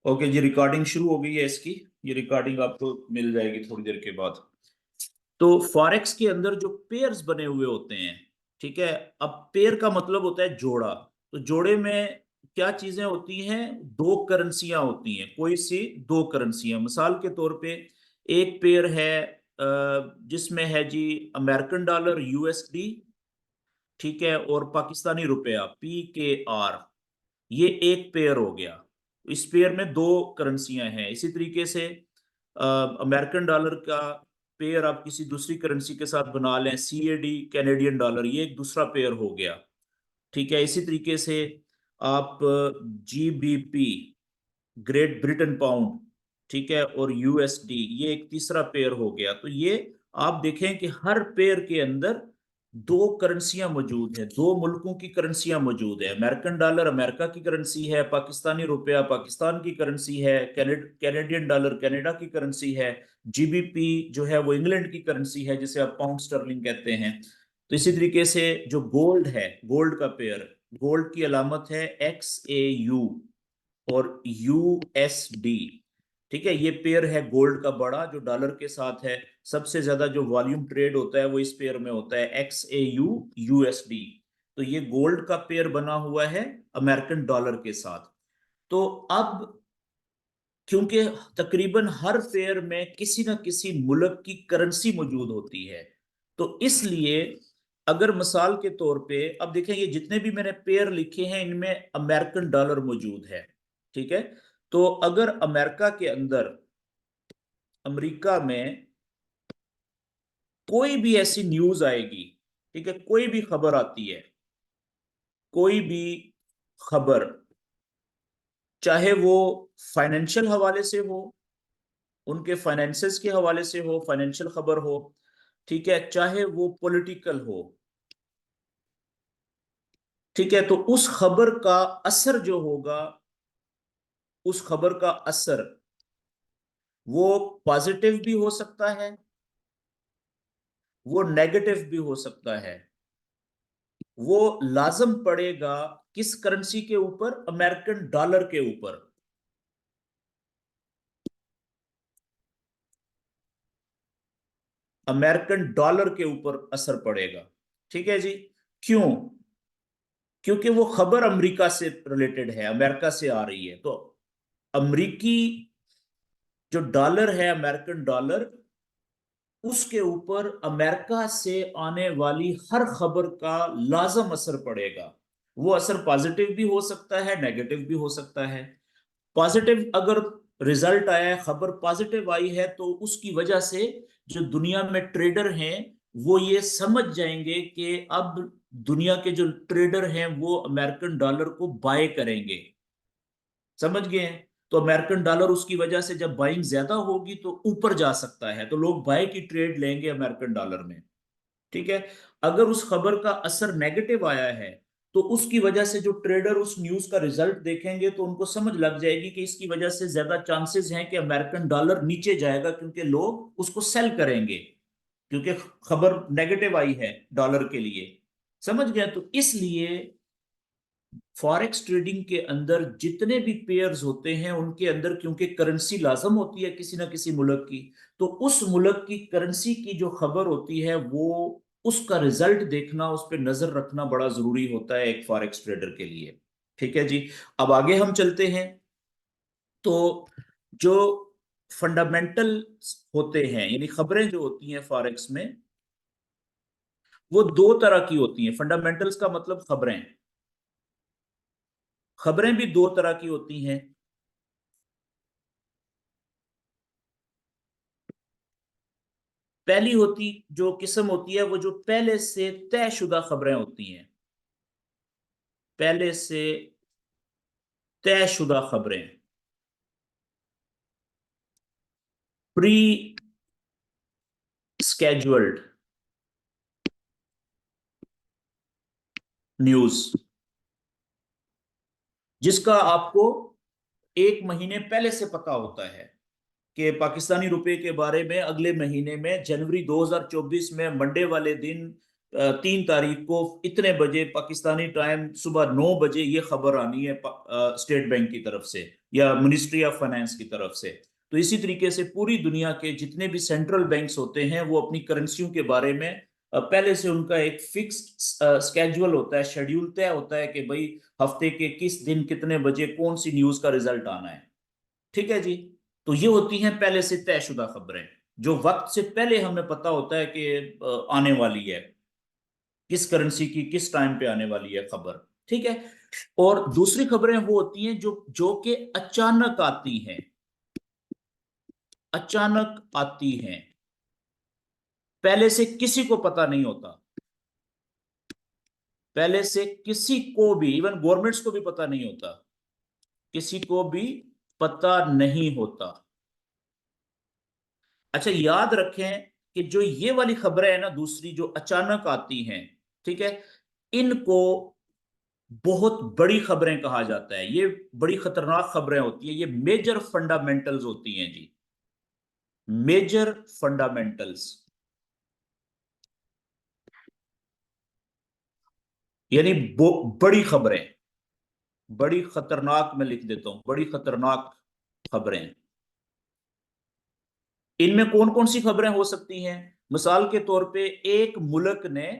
Okay जी, recording शुरू हो गई है इसकी। ये रिकॉर्डिंग आपको मिल जाएगी थोड़ी देर के बाद। तो फॉरेक्स के अंदर जो पेयर्स बने हुए होते हैं, ठीक है। अब पेयर का मतलब होता है जोड़ा। तो जोड़े में क्या चीजें होती हैं? दो करेंसियां होती हैं, कोई सी दो करेंसियां। मिसाल के तौर पे एक पेयर है जिसमें है जी अमेरिकन डॉलर यूएसडी, ठीक है, और पाकिस्तानी रुपया PKR। ये एक पेयर हो गया। इस पेयर में दो करेंसियां हैं। इसी तरीके से अमेरिकन डॉलर का पेयर आप किसी दूसरी करेंसी के साथ बना लें, CAD कैनेडियन डॉलर, ये एक दूसरा पेयर हो गया, ठीक है। इसी तरीके से आप GBP ग्रेट ब्रिटेन पाउंड, ठीक है, और USD, ये एक तीसरा पेयर हो गया। तो ये आप देखें कि हर पेयर के अंदर दो करेंसियां मौजूद हैं, दो मुल्कों की करेंसियां मौजूद है। अमेरिकन डॉलर अमेरिका की करेंसी है, पाकिस्तानी रुपया पाकिस्तान की करेंसी है, कैनेडियन डॉलर कनाडा की करेंसी है, GBP जो है वो इंग्लैंड की करेंसी है, जिसे आप पाउंड स्टर्लिंग कहते हैं। तो इसी तरीके से जो गोल्ड है, गोल्ड का पेयर, गोल्ड की अलामत है XAU और USD, ठीक है। ये पेयर है गोल्ड का बड़ा, जो डॉलर के साथ है। सबसे ज्यादा जो वॉल्यूम ट्रेड होता है वो इस पेयर में होता है, XAU USD। तो ये गोल्ड का पेयर बना हुआ है अमेरिकन डॉलर के साथ। तो अब क्योंकि तकरीबन हर पेयर में किसी ना किसी मुल्क की करेंसी मौजूद होती है, तो इसलिए अगर मिसाल के तौर पे अब देखें, ये जितने भी मैंने पेयर लिखे हैं इनमें अमेरिकन डॉलर मौजूद है, ठीक है। तो अगर अमेरिका के अंदर, अमेरिका में कोई भी ऐसी न्यूज आएगी, ठीक है, कोई भी खबर आती है, कोई भी खबर, चाहे वो फाइनेंशियल हवाले से हो, उनके फाइनेंसेस के हवाले से हो, फाइनेंशियल खबर हो, ठीक है, चाहे वो पॉलिटिकल हो, ठीक है, तो उस खबर का असर जो होगा, उस खबर का असर वो पॉजिटिव भी हो सकता है, वो नेगेटिव भी हो सकता है। वो लाजम पड़ेगा किस करेंसी के ऊपर? अमेरिकन डॉलर के ऊपर। अमेरिकन डॉलर के ऊपर असर पड़ेगा, ठीक है जी। क्यों? क्योंकि वो खबर अमेरिका से रिलेटेड है, अमेरिका से आ रही है। तो अमेरिकी जो डॉलर है, अमेरिकन डॉलर, उसके ऊपर अमेरिका से आने वाली हर खबर का लाजम असर पड़ेगा। वो असर पॉजिटिव भी हो सकता है, नेगेटिव भी हो सकता है। पॉजिटिव अगर रिजल्ट आया है, खबर पॉजिटिव आई है, तो उसकी वजह से जो दुनिया में ट्रेडर हैं वो ये समझ जाएंगे कि अब दुनिया के जो ट्रेडर हैं वो अमेरिकन डॉलर को बाय करेंगे। समझ गए हैं? तो अमेरिकन डॉलर उसकी वजह से जब बाइंग ज्यादा होगी तो ऊपर जा सकता है, तो लोग बाय की ट्रेड लेंगे अमेरिकन डॉलर में, ठीक है। अगर उस खबर का असर नेगेटिव आया है तो उसकी वजह से जो ट्रेडर उस न्यूज का रिजल्ट देखेंगे तो उनको समझ लग जाएगी कि इसकी वजह से ज्यादा चांसेस हैं कि अमेरिकन डॉलर नीचे जाएगा, क्योंकि लोग उसको सेल करेंगे, क्योंकि खबर नेगेटिव आई है डॉलर के लिए। समझ गया? तो इसलिए फॉरेक्स ट्रेडिंग के अंदर जितने भी पेयर्स होते हैं उनके अंदर, क्योंकि करेंसी लाजम होती है किसी ना किसी मुल्क की, तो उस मुल्क की करेंसी की जो खबर होती है वो, उसका रिजल्ट देखना, उस पर नजर रखना बड़ा जरूरी होता है एक फॉरेक्स ट्रेडर के लिए, ठीक है जी। अब आगे हम चलते हैं। तो जो फंडामेंटल होते हैं, यानी खबरें जो होती हैं फॉरेक्स में, वो दो तरह की होती हैं। फंडामेंटल्स का मतलब खबरें। खबरें भी दो तरह की होती हैं। पहली होती जो किस्म होती है वो जो पहले से तयशुदा खबरें होती हैं, पहले से तयशुदा खबरें, प्री स्केड्यूल्ड न्यूज, जिसका आपको एक महीने पहले से पता होता है कि पाकिस्तानी रुपए के बारे में अगले महीने में जनवरी 2024 में मंडे वाले दिन 3 तारीख को इतने बजे पाकिस्तानी टाइम सुबह 9 बजे ये खबर आनी है स्टेट बैंक की तरफ से। या मिनिस्ट्री ऑफ फाइनेंस की तरफ से। तो इसी तरीके से पूरी दुनिया के जितने भी सेंट्रल बैंक्स होते हैं वो अपनी करेंसियों के बारे में पहले से उनका एक फिक्स्ड स्केड्यूल होता है, शेड्यूल तय होता है कि भाई हफ्ते के किस दिन कितने बजे कौन सी न्यूज का रिजल्ट आना है। ठीक है जी। तो ये होती हैं पहले से तयशुदा खबरें, जो वक्त से पहले हमें पता होता है कि आने वाली है, किस करेंसी की किस टाइम पे आने वाली है खबर। ठीक है। और दूसरी खबरें वो होती हैं जो जो कि अचानक आती हैं, अचानक आती हैं, पहले से किसी को पता नहीं होता, पहले से किसी को भी, इवन गवर्नमेंट्स को भी पता नहीं होता, किसी को भी पता नहीं होता। अच्छा याद रखें कि जो ये वाली खबरें हैं ना, दूसरी जो अचानक आती हैं, ठीक है, इनको बहुत बड़ी खबरें कहा जाता है। ये बड़ी खतरनाक खबरें होती है, ये मेजर फंडामेंटल्स होती हैं जी, मेजर फंडामेंटल्स, यानी बड़ी खबरें, बड़ी खतरनाक, मैं लिख देता हूं, बड़ी खतरनाक खबरें। इनमें कौन कौन सी खबरें हो सकती हैं? मिसाल के तौर पे एक मुल्क ने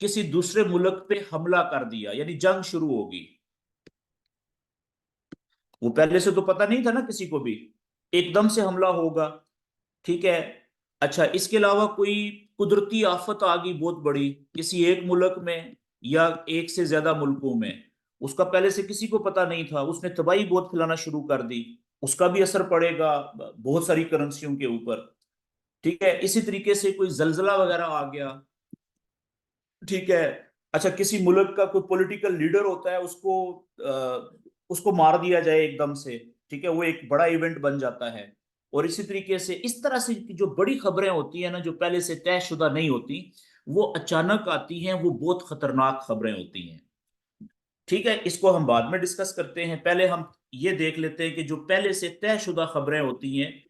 किसी दूसरे मुल्क पे हमला कर दिया, यानी जंग शुरू होगी। वो पहले से तो पता नहीं था ना किसी को भी, एकदम से हमला होगा। ठीक है। अच्छा, इसके अलावा कोई कुदरती आफत आ गई बहुत बड़ी किसी एक मुल्क में या एक से ज्यादा मुल्कों में, उसका पहले से किसी को पता नहीं था, उसने तबाही बहुत फैलाना शुरू कर दी, उसका भी असर पड़ेगा बहुत सारी करेंसियों के ऊपर। ठीक है। इसी तरीके से कोई जलजला वगैरह आ गया। ठीक है। अच्छा, किसी मुल्क का कोई पॉलिटिकल लीडर होता है, उसको मार दिया जाए एकदम से। ठीक है, वो एक बड़ा इवेंट बन जाता है। और इसी तरीके से इस तरह से जो बड़ी खबरें होती है ना, जो पहले से तयशुदा नहीं होती, वो अचानक आती हैं, वो बहुत खतरनाक खबरें होती हैं। ठीक है, इसको हम बाद में डिस्कस करते हैं, पहले हम ये देख लेते हैं कि जो पहले से तयशुदा खबरें होती हैं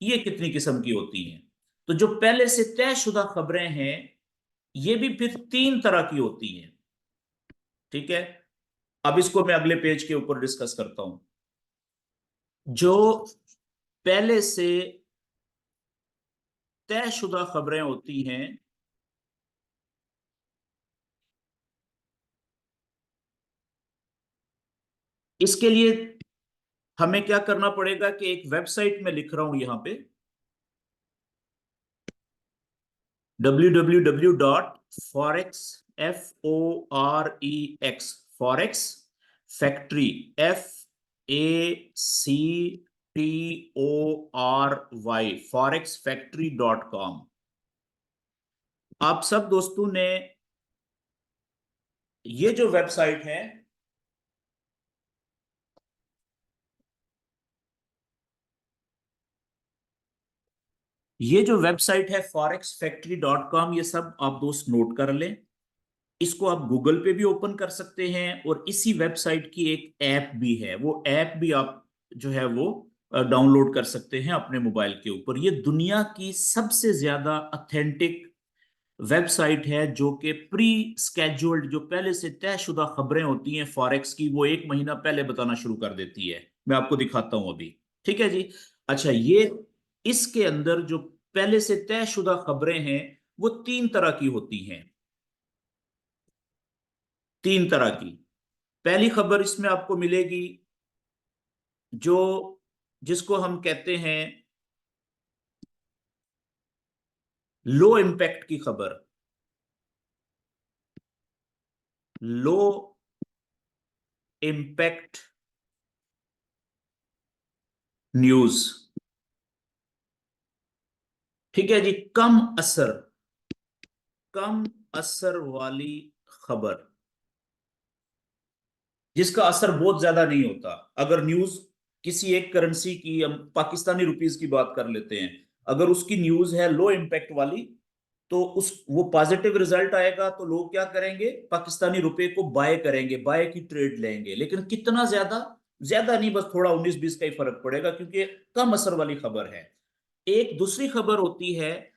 ये कितनी किस्म की होती हैं। तो जो पहले से तयशुदा खबरें हैं ये भी फिर तीन तरह की होती हैं। ठीक है। अब इसको मैं अगले पेज के ऊपर डिस्कस करता हूं। जो पहले से तयशुदा खबरें होती हैं, इसके लिए हमें क्या करना पड़ेगा कि एक वेबसाइट में लिख रहा हूं यहां पे, www.forex, FOREX, forex factory, FACTORY, forexfactory.com। आप सब दोस्तों ने ये जो वेबसाइट है, ये जो वेबसाइट है forexfactory.com, ये सब आप दोस्त नोट कर लें। इसको आप गूगल पे भी ओपन कर सकते हैं, और इसी वेबसाइट की एक ऐप भी है, वो ऐप भी आप जो है वो डाउनलोड कर सकते हैं अपने मोबाइल के ऊपर। ये दुनिया की सबसे ज्यादा ऑथेंटिक वेबसाइट है, जो कि प्री स्केड्यूल्ड, जो पहले से तयशुदा खबरें होती हैं फॉरेक्स की, वो एक महीना पहले बताना शुरू कर देती है। मैं आपको दिखाता हूं अभी। ठीक है जी। अच्छा, ये इसके अंदर जो पहले से तयशुदा खबरें हैं वो तीन तरह की होती हैं, तीन तरह की। पहली खबर इसमें आपको मिलेगी जो जिसको हम कहते हैं लो इम्पैक्ट की खबर, लो इम्पैक्ट न्यूज। ठीक है जी। कम असर वाली खबर, जिसका असर बहुत ज्यादा नहीं होता। अगर न्यूज किसी एक करेंसी की, हम पाकिस्तानी रुपीस की बात कर लेते हैं, अगर उसकी न्यूज है लो इम्पैक्ट वाली, तो उस वो पॉजिटिव रिजल्ट आएगा तो लोग क्या करेंगे, पाकिस्तानी रुपए को बाय करेंगे, बाय की ट्रेड लेंगे। लेकिन कितना ज्यादा, ज्यादा नहीं, बस थोड़ा 19-20 का ही फर्क पड़ेगा, क्योंकि कम असर वाली खबर है। एक दूसरी खबर होती है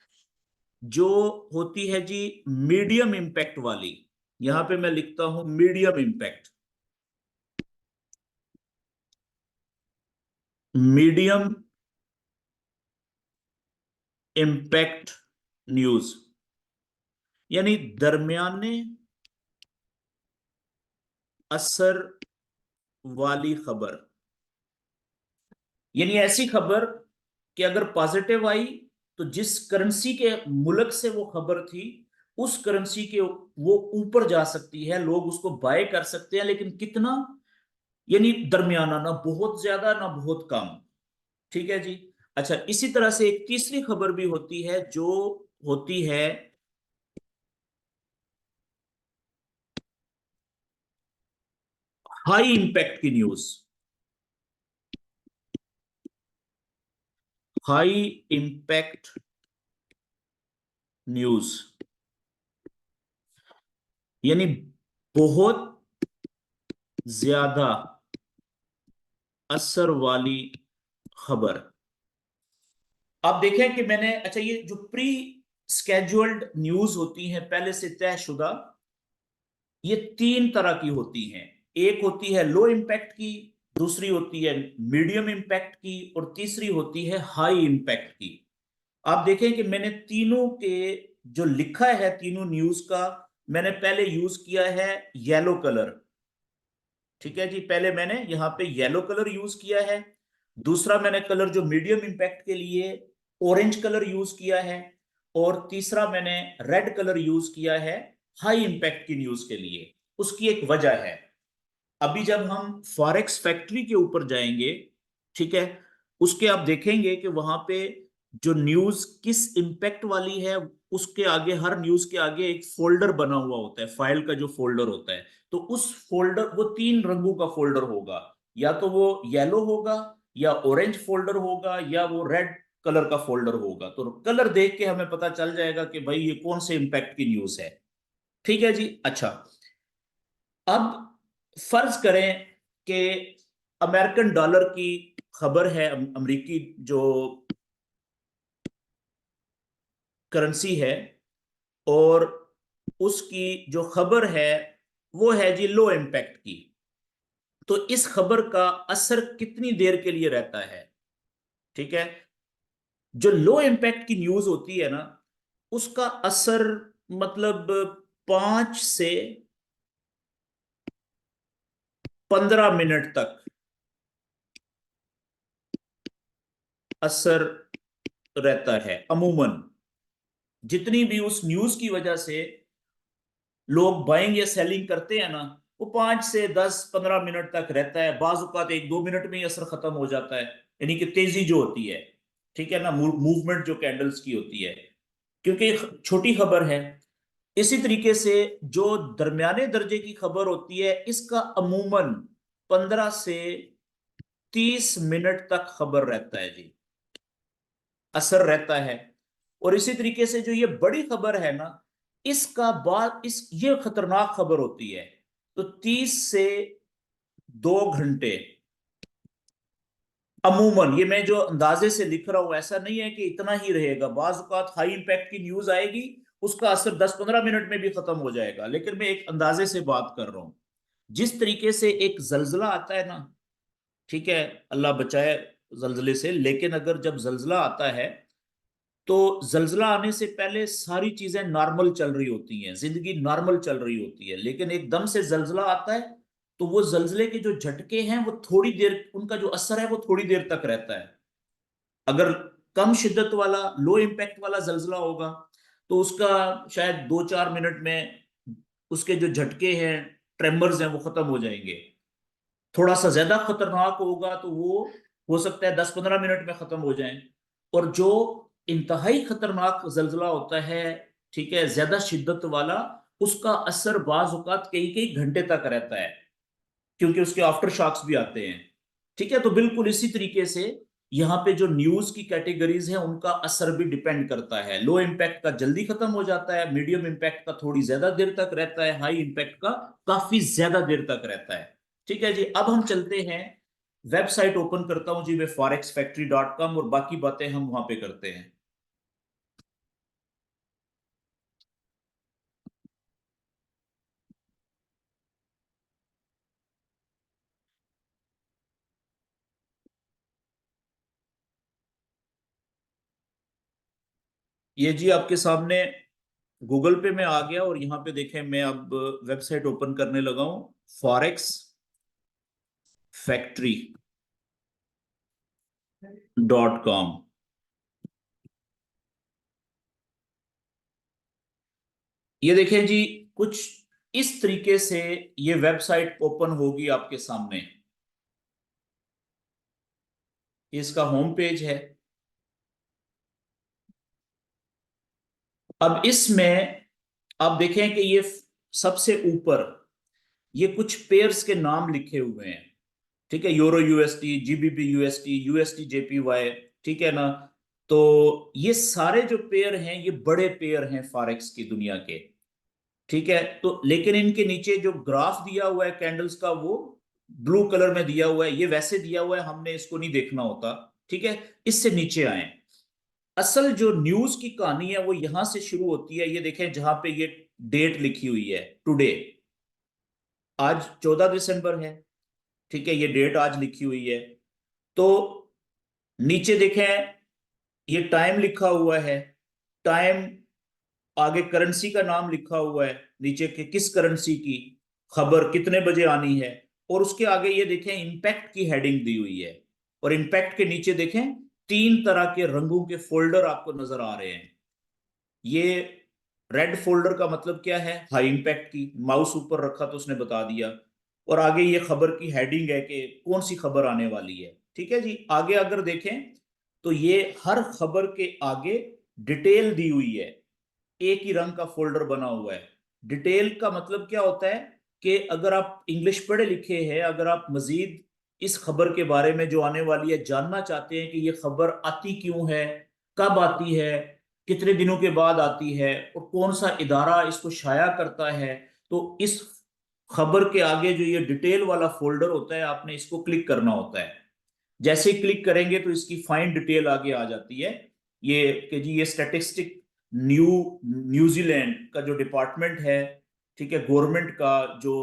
जो होती है जी मीडियम इम्पैक्ट वाली। यहां पे मैं लिखता हूं medium impact. Medium impact news, यानी दरमियाने असर वाली खबर, यानी ऐसी खबर कि अगर पॉजिटिव आई तो जिस करेंसी के मुल्क से वो खबर थी, उस करेंसी के वो ऊपर जा सकती है, लोग उसको बाय कर सकते हैं, लेकिन कितना, यानी दरमियाना, ना बहुत ज्यादा ना बहुत कम। ठीक है जी। अच्छा, इसी तरह से एक तीसरी खबर भी होती है जो होती है हाई इंपैक्ट की न्यूज। हाई इंपैक्ट न्यूज, यानी बहुत ज्यादा असर वाली खबर। आप देखें कि मैंने, अच्छा, ये जो प्री स्केड्यूल्ड न्यूज होती हैं, पहले से तयशुदा, ये तीन तरह की होती हैं। एक होती है लो इम्पैक्ट की, दूसरी होती है मीडियम इम्पैक्ट की, और तीसरी होती है हाई इम्पैक्ट की। आप देखें कि मैंने तीनों के जो लिखा है, तीनों न्यूज का, मैंने पहले यूज किया है येलो कलर। ठीक है जी, पहले मैंने यहां पे येलो कलर यूज किया है। दूसरा मैंने कलर जो मीडियम इम्पैक्ट के लिए ऑरेंज कलर यूज किया है। और तीसरा मैंने रेड कलर यूज किया है हाई इम्पैक्ट की न्यूज के लिए। उसकी एक वजह है। अभी जब हम फॉरेक्स फैक्ट्री के ऊपर जाएंगे, ठीक है, उसके आप देखेंगे कि वहां पे जो न्यूज किस इम्पैक्ट वाली है, उसके आगे, हर न्यूज के आगे एक फोल्डर बना हुआ होता है, फाइल का जो फोल्डर होता है। तो उस फोल्डर, वो तीन रंगों का फोल्डर होगा, या तो वो येलो होगा, या ऑरेंज फोल्डर होगा, या वो रेड कलर का फोल्डर होगा। तो कलर देख के हमें पता चल जाएगा कि भाई ये कौन से इम्पैक्ट की न्यूज है। ठीक है जी। अच्छा, अब फर्ज करें कि अमेरिकन डॉलर की खबर है, अमेरिकी जो करेंसी है, और उसकी जो खबर है वो है जी लो इम्पैक्ट की। तो इस खबर का असर कितनी देर के लिए रहता है? ठीक है, जो लो इम्पैक्ट की न्यूज होती है ना, उसका असर मतलब 5 से 15 मिनट तक असर रहता है अमूमन। जितनी भी उस न्यूज की वजह से लोग बाइंग या सेलिंग करते हैं ना, वो 5 से 10 15 मिनट तक रहता है। बाज औकात 1 2 मिनट में ही असर खत्म हो जाता है, यानी कि तेजी जो होती है, ठीक है ना, मूवमेंट जो कैंडल्स की होती है, क्योंकि छोटी खबर है। इसी तरीके से जो दरमियाने दर्जे की खबर होती है, इसका अमूमन 15 से 30 मिनट तक खबर रहता है जी, असर रहता है। और इसी तरीके से जो ये बड़ी खबर है ना, इसका बाद, इस ये खतरनाक खबर होती है, तो 30 से 2 घंटे अमूमन। ये मैं जो अंदाजे से लिख रहा हूं, ऐसा नहीं है कि इतना ही रहेगा। बाज औकात हाई इंपैक्ट की न्यूज आएगी, उसका असर 10 15 मिनट में भी खत्म हो जाएगा, लेकिन मैं एक अंदाजे से बात कर रहा हूं। जिस तरीके से एक जलजला आता है ना, ठीक है, अल्लाह बचाए जलजले से, लेकिन अगर जब जलजला आता है, तो जलजला आने से पहले सारी चीजें नॉर्मल चल रही होती हैं, जिंदगी नॉर्मल चल रही होती है, लेकिन एकदम से जलजला आता है, तो वो जलजले के जो झटके हैं, वो थोड़ी देर, उनका जो असर है वो थोड़ी देर तक रहता है। अगर कम शिद्दत वाला, लो इम्पैक्ट वाला जलजला होगा, तो उसका शायद 2 4 मिनट में उसके जो झटके हैं, ट्रेमर्स हैं, वो खत्म हो जाएंगे। थोड़ा सा ज्यादा खतरनाक होगा तो वो हो सकता है 10 15 मिनट में खत्म हो जाए। और जो इंतहाई खतरनाक जलजला होता है, ठीक है, ज्यादा शिद्दत वाला, उसका असर बाज औकात कई कई घंटे तक रहता है, क्योंकि उसके आफ्टर शॉक्स भी आते हैं। ठीक है, तो बिल्कुल इसी तरीके से यहाँ पे जो न्यूज की कैटेगरीज है, उनका असर भी डिपेंड करता है। लो इम्पैक्ट का जल्दी खत्म हो जाता है, मीडियम इम्पैक्ट का थोड़ी ज्यादा देर तक रहता है, हाई इम्पैक्ट का काफी ज्यादा देर तक रहता है। ठीक है जी, अब हम चलते हैं, वेबसाइट ओपन करता हूं जी मैं, forexfactory.com, और बाकी बातें हम वहां पे करते हैं। ये जी आपके सामने गूगल पे में आ गया, और यहाँ पे देखें मैं अब वेबसाइट ओपन करने लगा हूं, फॉरेक्स फैक्ट्री .com। ये देखें जी, कुछ इस तरीके से ये वेबसाइट ओपन होगी आपके सामने। ये इसका होम पेज है। अब इसमें आप देखें कि ये सबसे ऊपर ये कुछ पेयर्स के नाम लिखे हुए हैं, ठीक है, euro UST, GBP UST, UST JPY, ठीक है ना। तो ये सारे जो पेयर हैं ये बड़े पेयर हैं फॉरेक्स की दुनिया के, ठीक है। तो लेकिन इनके नीचे जो ग्राफ दिया हुआ है कैंडल्स का, वो ब्लू कलर में दिया हुआ है, ये वैसे दिया हुआ है, हमने इसको नहीं देखना होता, ठीक है। इससे नीचे आए, असल जो न्यूज की कहानी है वो यहां से शुरू होती है। ये देखें जहां पे ये डेट लिखी हुई है, टुडे, आज 14 दिसंबर है, ठीक है, ये डेट आज लिखी हुई है। तो नीचे देखें ये टाइम लिखा हुआ है, टाइम, आगे करेंसी का नाम लिखा हुआ है, नीचे के किस करेंसी की खबर कितने बजे आनी है, और उसके आगे ये देखें इंपैक्ट की हेडिंग दी हुई है। और इंपैक्ट के नीचे देखें तीन तरह के रंगों के फोल्डर आपको नजर आ रहे हैं। ये रेड फोल्डर का मतलब क्या है, हाई इंपैक्ट की, माउस ऊपर रखा तो उसने बता दिया। और आगे ये खबर की हेडिंग है कि कौन सी खबर आने वाली है, ठीक है जी। आगे अगर देखें तो ये हर खबर के आगे डिटेल दी हुई है, एक ही रंग का फोल्डर बना हुआ है। डिटेल का मतलब क्या होता है कि अगर आप इंग्लिश पढ़े लिखे हैं, अगर आप मजीद इस खबर के बारे में जो आने वाली है जानना चाहते हैं कि ये खबर आती क्यों है, कब आती है, कितने दिनों के बाद आती है, और कौन सा इदारा इसको शाया करता है, तो इस खबर के आगे जो ये डिटेल वाला फोल्डर होता है, आपने इसको क्लिक करना होता है। जैसे ही क्लिक करेंगे तो इसकी फाइन डिटेल आगे आ जाती है। ये कि जी ये स्टैटिस्टिक न्यू न्यूजीलैंड का जो डिपार्टमेंट है, ठीक है, गवर्नमेंट का जो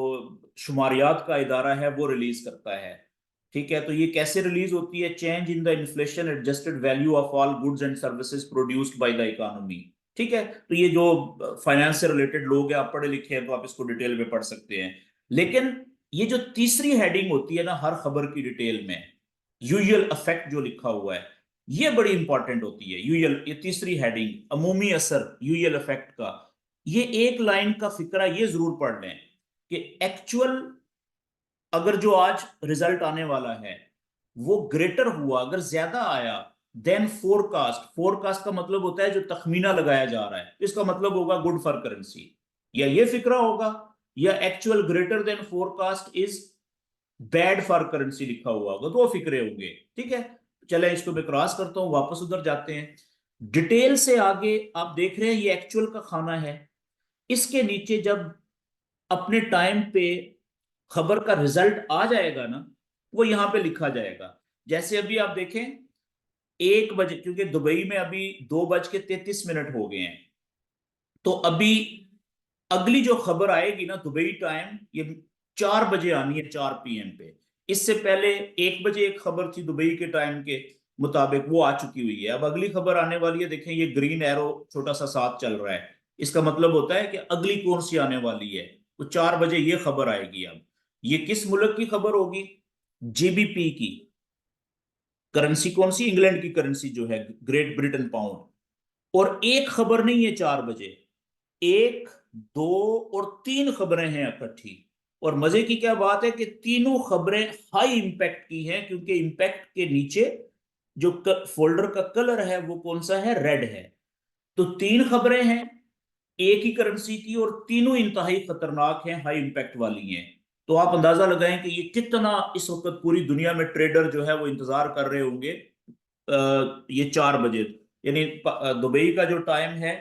शुमारियात का इदारा है वो रिलीज करता है, ठीक है। तो ये कैसे रिलीज होती है, change in the inflation adjusted value of all goods and services produced by the economy, ठीक है। तो ये जो फाइनेंस से रिलेटेड लोग हैं, आप पढ़े लिखे हैं तो आप इसको डिटेल में पढ़ सकते हैं। लेकिन ये जो तीसरी हेडिंग होती है ना हर खबर की डिटेल में, यूजुअल इफेक्ट जो लिखा हुआ है, ये बड़ी इंपॉर्टेंट होती है। यूजुअल, ये तीसरी हेडिंग, अमूमी असर यूजुअल इफेक्ट का, ये एक लाइन का फिक्रा ये जरूर पढ़ लें कि एक्चुअल, अगर जो आज रिजल्ट आने वाला है वो ग्रेटर हुआ, अगर ज्यादा आया देन फोरकास्ट, फोरकास्ट का मतलब होता है जो तखमीना लगाया जा रहा है, इसका मतलब होगा गुड फॉर करेंसी, या ये फिक्रा होगा, या actual greater than forecast is bad for currency लिखा हुआ होगा, तो वो फिक्रे होंगे, ठीक है। चले इसको मैं क्रॉस करता हूं, वापस उधर जाते हैं। डिटेल से आगे आप देख रहे हैं ये एक्चुअल का खाना है। इसके नीचे जब अपने टाइम पे खबर का रिजल्ट आ जाएगा ना, वो यहां पे लिखा जाएगा। जैसे अभी आप देखें 1 बजे, क्योंकि दुबई में अभी 2:33 हो गए हैं, तो अभी अगली जो खबर आएगी ना दुबई टाइम, ये 4 बजे आनी है, 4 PM पे। इससे पहले 1 बजे एक खबर थी दुबई के टाइम के मुताबिक, वो आ चुकी हुई है। अब अगली खबर आने वाली है, देखें ये ग्रीन एरो छोटा सा साथ चल रहा है, इसका मतलब होता है कि अगली कौन सी आने वाली है, तो 4 बजे ये खबर आएगी। अब ये किस मुल्क की खबर होगी, जीबीपी की, करेंसी कौन सी, इंग्लैंड की करेंसी जो है, ग्रेट ब्रिटेन पाउंड। और एक खबर नहीं है 4 बजे, एक, दो और तीन खबरें हैं इकट्ठी। और मजे की क्या बात है कि तीनों खबरें हाई इंपैक्ट की हैं, क्योंकि इंपैक्ट के नीचे जो फोल्डर का कलर है वो कौन सा है, रेड है। तो तीन खबरें हैं एक ही करेंसी की, और तीनों इंतहाई खतरनाक हैं, हाई इंपैक्ट वाली हैं। तो आप अंदाजा लगाएं कि ये कितना इस वक्त पूरी दुनिया में ट्रेडर जो है वो इंतजार कर रहे होंगे ये 4 बजे, यानी दुबई का जो टाइम है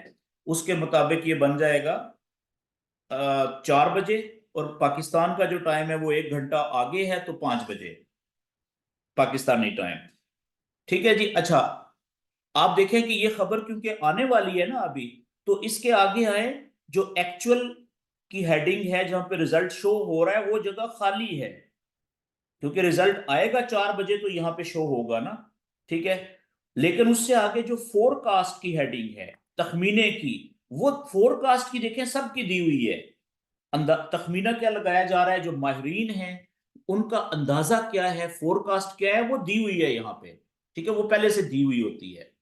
उसके मुताबिक ये बन जाएगा 4 बजे, और पाकिस्तान का जो टाइम है वो 1 घंटा आगे है, तो 5 बजे पाकिस्तानी टाइम, ठीक है जी। अच्छा, आप देखें कि ये खबर क्योंकि आने वाली है ना अभी, तो इसके आगे आए, जो एक्चुअल की हेडिंग है जहां पे रिजल्ट शो हो रहा है वो जगह खाली है, क्योंकि रिजल्ट आएगा 4 बजे तो यहां पे शो होगा ना, ठीक है। लेकिन उससे आगे जो फोरकास्ट की हेडिंग है, तखमीने की, वो फोरकास्ट की देखें सबकी दी हुई है। तखमीना क्या लगाया जा रहा है, जो माहिरीन हैं उनका अंदाजा क्या है, फोरकास्ट क्या है, वो दी हुई है यहाँ पे। ठीक है, वो पहले से दी हुई होती है।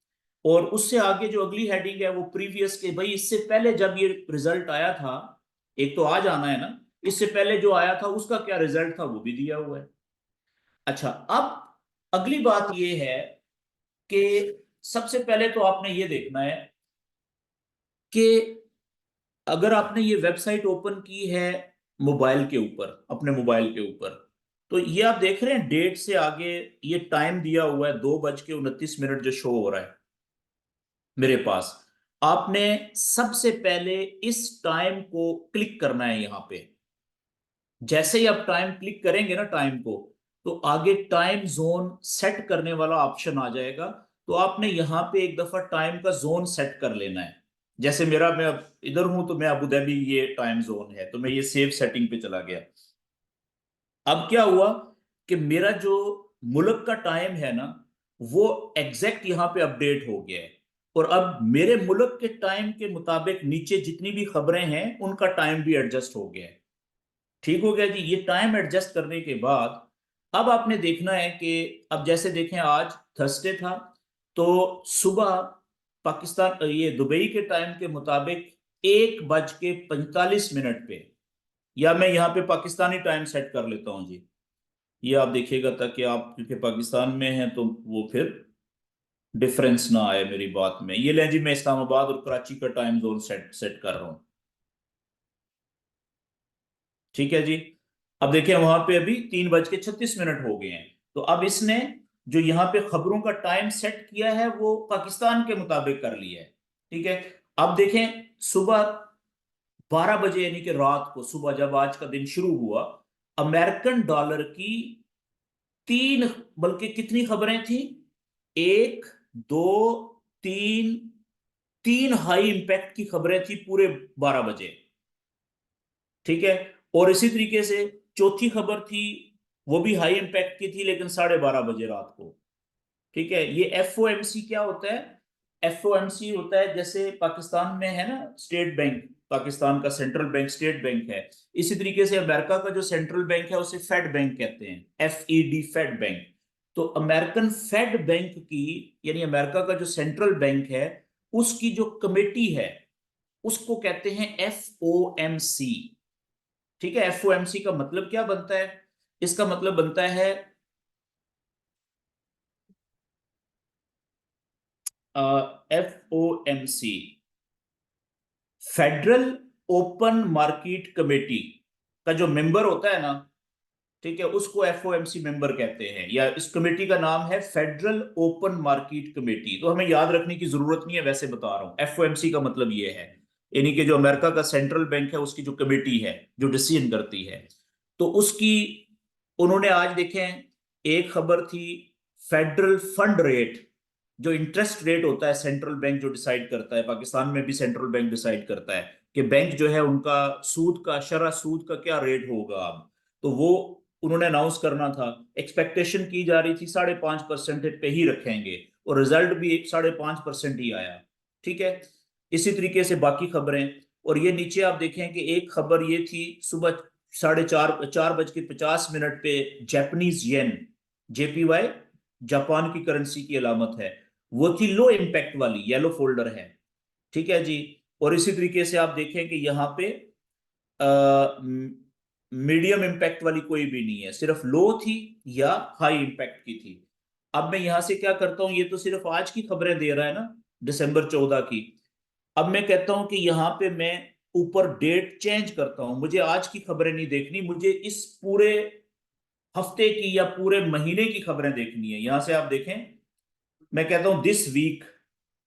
और उससे आगे जो अगली हेडिंग है वो प्रीवियस के, भाई इससे पहले जब ये रिजल्ट आया था, एक तो आज आना है ना, इससे पहले जो आया था उसका क्या रिजल्ट था वो भी दिया हुआ है। अच्छा, अब अगली बात ये है कि सबसे पहले तो आपने ये देखना है कि अगर आपने ये वेबसाइट ओपन की है मोबाइल के ऊपर, अपने मोबाइल के ऊपर, तो ये आप देख रहे हैं डेट से आगे ये टाइम दिया हुआ है 2:29 जो शो हो रहा है मेरे पास। आपने सबसे पहले इस टाइम को क्लिक करना है यहाँ पे। जैसे ही आप टाइम क्लिक करेंगे ना टाइम को, तो आगे टाइम जोन सेट करने वाला ऑप्शन आ जाएगा। तो आपने यहाँ पे एक दफा टाइम का जोन सेट कर लेना है। जैसे मेरा, मैं अब इधर हूं तो मैं अबू धाबी, ये टाइम जोन है, तो मैं ये सेव सेटिंग पे चला गया। अब क्या हुआ कि मेरा जो मुल्क का टाइम है ना, वो एग्जैक्ट यहाँ पे अपडेट हो गया है। और अब मेरे मुल्क के टाइम के मुताबिक नीचे जितनी भी खबरें हैं उनका टाइम भी एडजस्ट हो गया है। ठीक हो गया जी। ये टाइम एडजस्ट करने के बाद अब आपने देखना है कि अब जैसे देखें आज थर्सडे था, तो सुबह पाकिस्तान, ये दुबई के टाइम के मुताबिक 1:45 पे, या मैं यहाँ पे पाकिस्तानी टाइम सेट कर लेता हूँ जी, ये आप देखिएगा ताकि आप क्योंकि पाकिस्तान में हैं तो वो फिर डिफरेंस ना आए मेरी बात में। ये लें जी, मैं इस्लामाबाद और कराची का टाइम जोन सेट सेट कर रहा हूँ। ठीक है जी। अब देखें वहां पे अभी 3:36 हो गए हैं। तो अब इसने जो यहाँ पे खबरों का टाइम सेट किया है वो पाकिस्तान के मुताबिक कर लिया है। ठीक है। अब देखें सुबह 12 बजे, यानी कि रात को, सुबह जब आज का दिन शुरू हुआ, अमेरिकन डॉलर की तीन, बल्कि कितनी खबरें थी, एक, दो, तीन, तीन हाई इंपैक्ट की खबरें थी पूरे 12 बजे। ठीक है। और इसी तरीके से चौथी खबर थी, वो भी हाई इंपैक्ट की थी लेकिन 12:30 बजे रात को। ठीक है। ये एफओएमसी क्या होता है? एफओएमसी होता है, जैसे पाकिस्तान में है ना स्टेट बैंक, पाकिस्तान का सेंट्रल बैंक स्टेट बैंक है। इसी तरीके से अमेरिका का जो सेंट्रल बैंक है उसे फेड बैंक कहते हैं, FED, फेड बैंक। तो अमेरिकन फेड बैंक की, यानी अमेरिका का जो सेंट्रल बैंक है, उसकी जो कमेटी है उसको कहते हैं FOMC। ठीक है। FOMC का मतलब क्या बनता है? इसका मतलब बनता है FOMC, federal open market committee का जो मेंबर होता है ना, ठीक है, उसको FOMC मेंबर कहते हैं, या इस कमेटी का नाम है फेडरल ओपन मार्केट कमेटी। तो हमें याद रखने की जरूरत नहीं है, वैसे बता रहा हूं। FOMC का मतलब ये है, यानी कि जो अमेरिका का सेंट्रल बैंक है उसकी जो कमेटी है जो डिसीजन करती है, तो उसकी, उन्होंने आज देखें, एक खबर थी फेडरल फंड रेट, जो इंटरेस्ट रेट होता है सेंट्रल बैंक जो डिसाइड करता है, पाकिस्तान में भी सेंट्रल बैंक डिसाइड करता है कि बैंक जो है उनका सूद का, शरह सूद का क्या रेट होगा अब। तो वो उन्होंने अनाउंस करना था। एक्सपेक्टेशन की जा रही थी 5.5% पे ही रखेंगे, और रिजल्ट भी 5.5% ही आया। ठीक है। इसी तरीके से बाकी खबरें। और ये नीचे आप देखें कि एक खबर ये थी सुबह 4:50 पे, जापानीज येन, JPY, जापान की करेंसी की अलामत है, वो थी लो इम्पैक्ट वाली, येलो फोल्डर है। ठीक है जी। और इसी तरीके से आप देखें कि यहाँ पे मीडियम इम्पैक्ट वाली कोई भी नहीं है, सिर्फ लो थी या हाई इम्पैक्ट की थी। अब मैं यहां से क्या करता हूं, ये तो सिर्फ आज की खबरें दे रहा है ना, December 14 की। अब मैं कहता हूं कि यहाँ पे मैं ऊपर डेट चेंज करता हूं, मुझे आज की खबरें नहीं देखनी, मुझे इस पूरे हफ्ते की या पूरे महीने की खबरें देखनी है। यहां से आप देखें, मैं कहता हूं दिस वीक।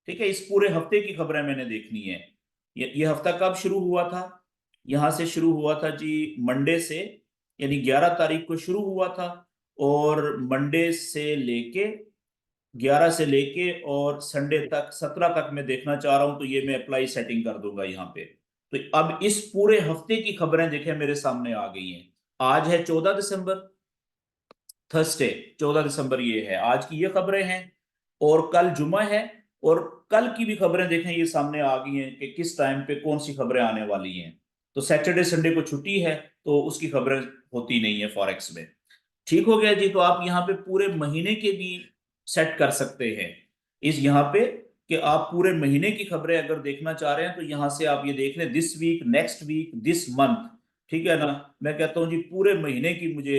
ठीक है, इस पूरे हफ्ते की खबरें मैंने देखनी है। ये हफ्ता कब शुरू हुआ था? यहां से शुरू हुआ था जी मंडे से, यानी 11 तारीख को शुरू हुआ था। और मंडे से लेके, 11 से लेके और संडे तक, 17 तक मैं देखना चाह रहा हूं, तो ये मैं अप्लाई सेटिंग कर दूंगा यहाँ पे। तो अब इस पूरे हफ्ते की खबरें देखें मेरे सामने आ गई हैं। आज है 14 दिसंबर, थर्सडे, 14 दिसंबर ये है, आज की ये खबरें हैं। और कल जुमा है, और कल की भी खबरें देखें, ये सामने आ गई हैं कि किस टाइम पे कौन सी खबरें आने वाली हैं। तो सैटरडे संडे को छुट्टी है, तो उसकी खबरें होती नहीं है फॉरेक्स में। ठीक हो गया जी। तो आप यहाँ पे पूरे महीने के भी सेट कर सकते हैं इस यहाँ पे, कि आप पूरे महीने की खबरें अगर देखना चाह रहे हैं तो यहाँ से आप ये देख लें, this week, next week, this month. ठीक है ना। मैं कहता हूँ जी पूरे महीने की मुझे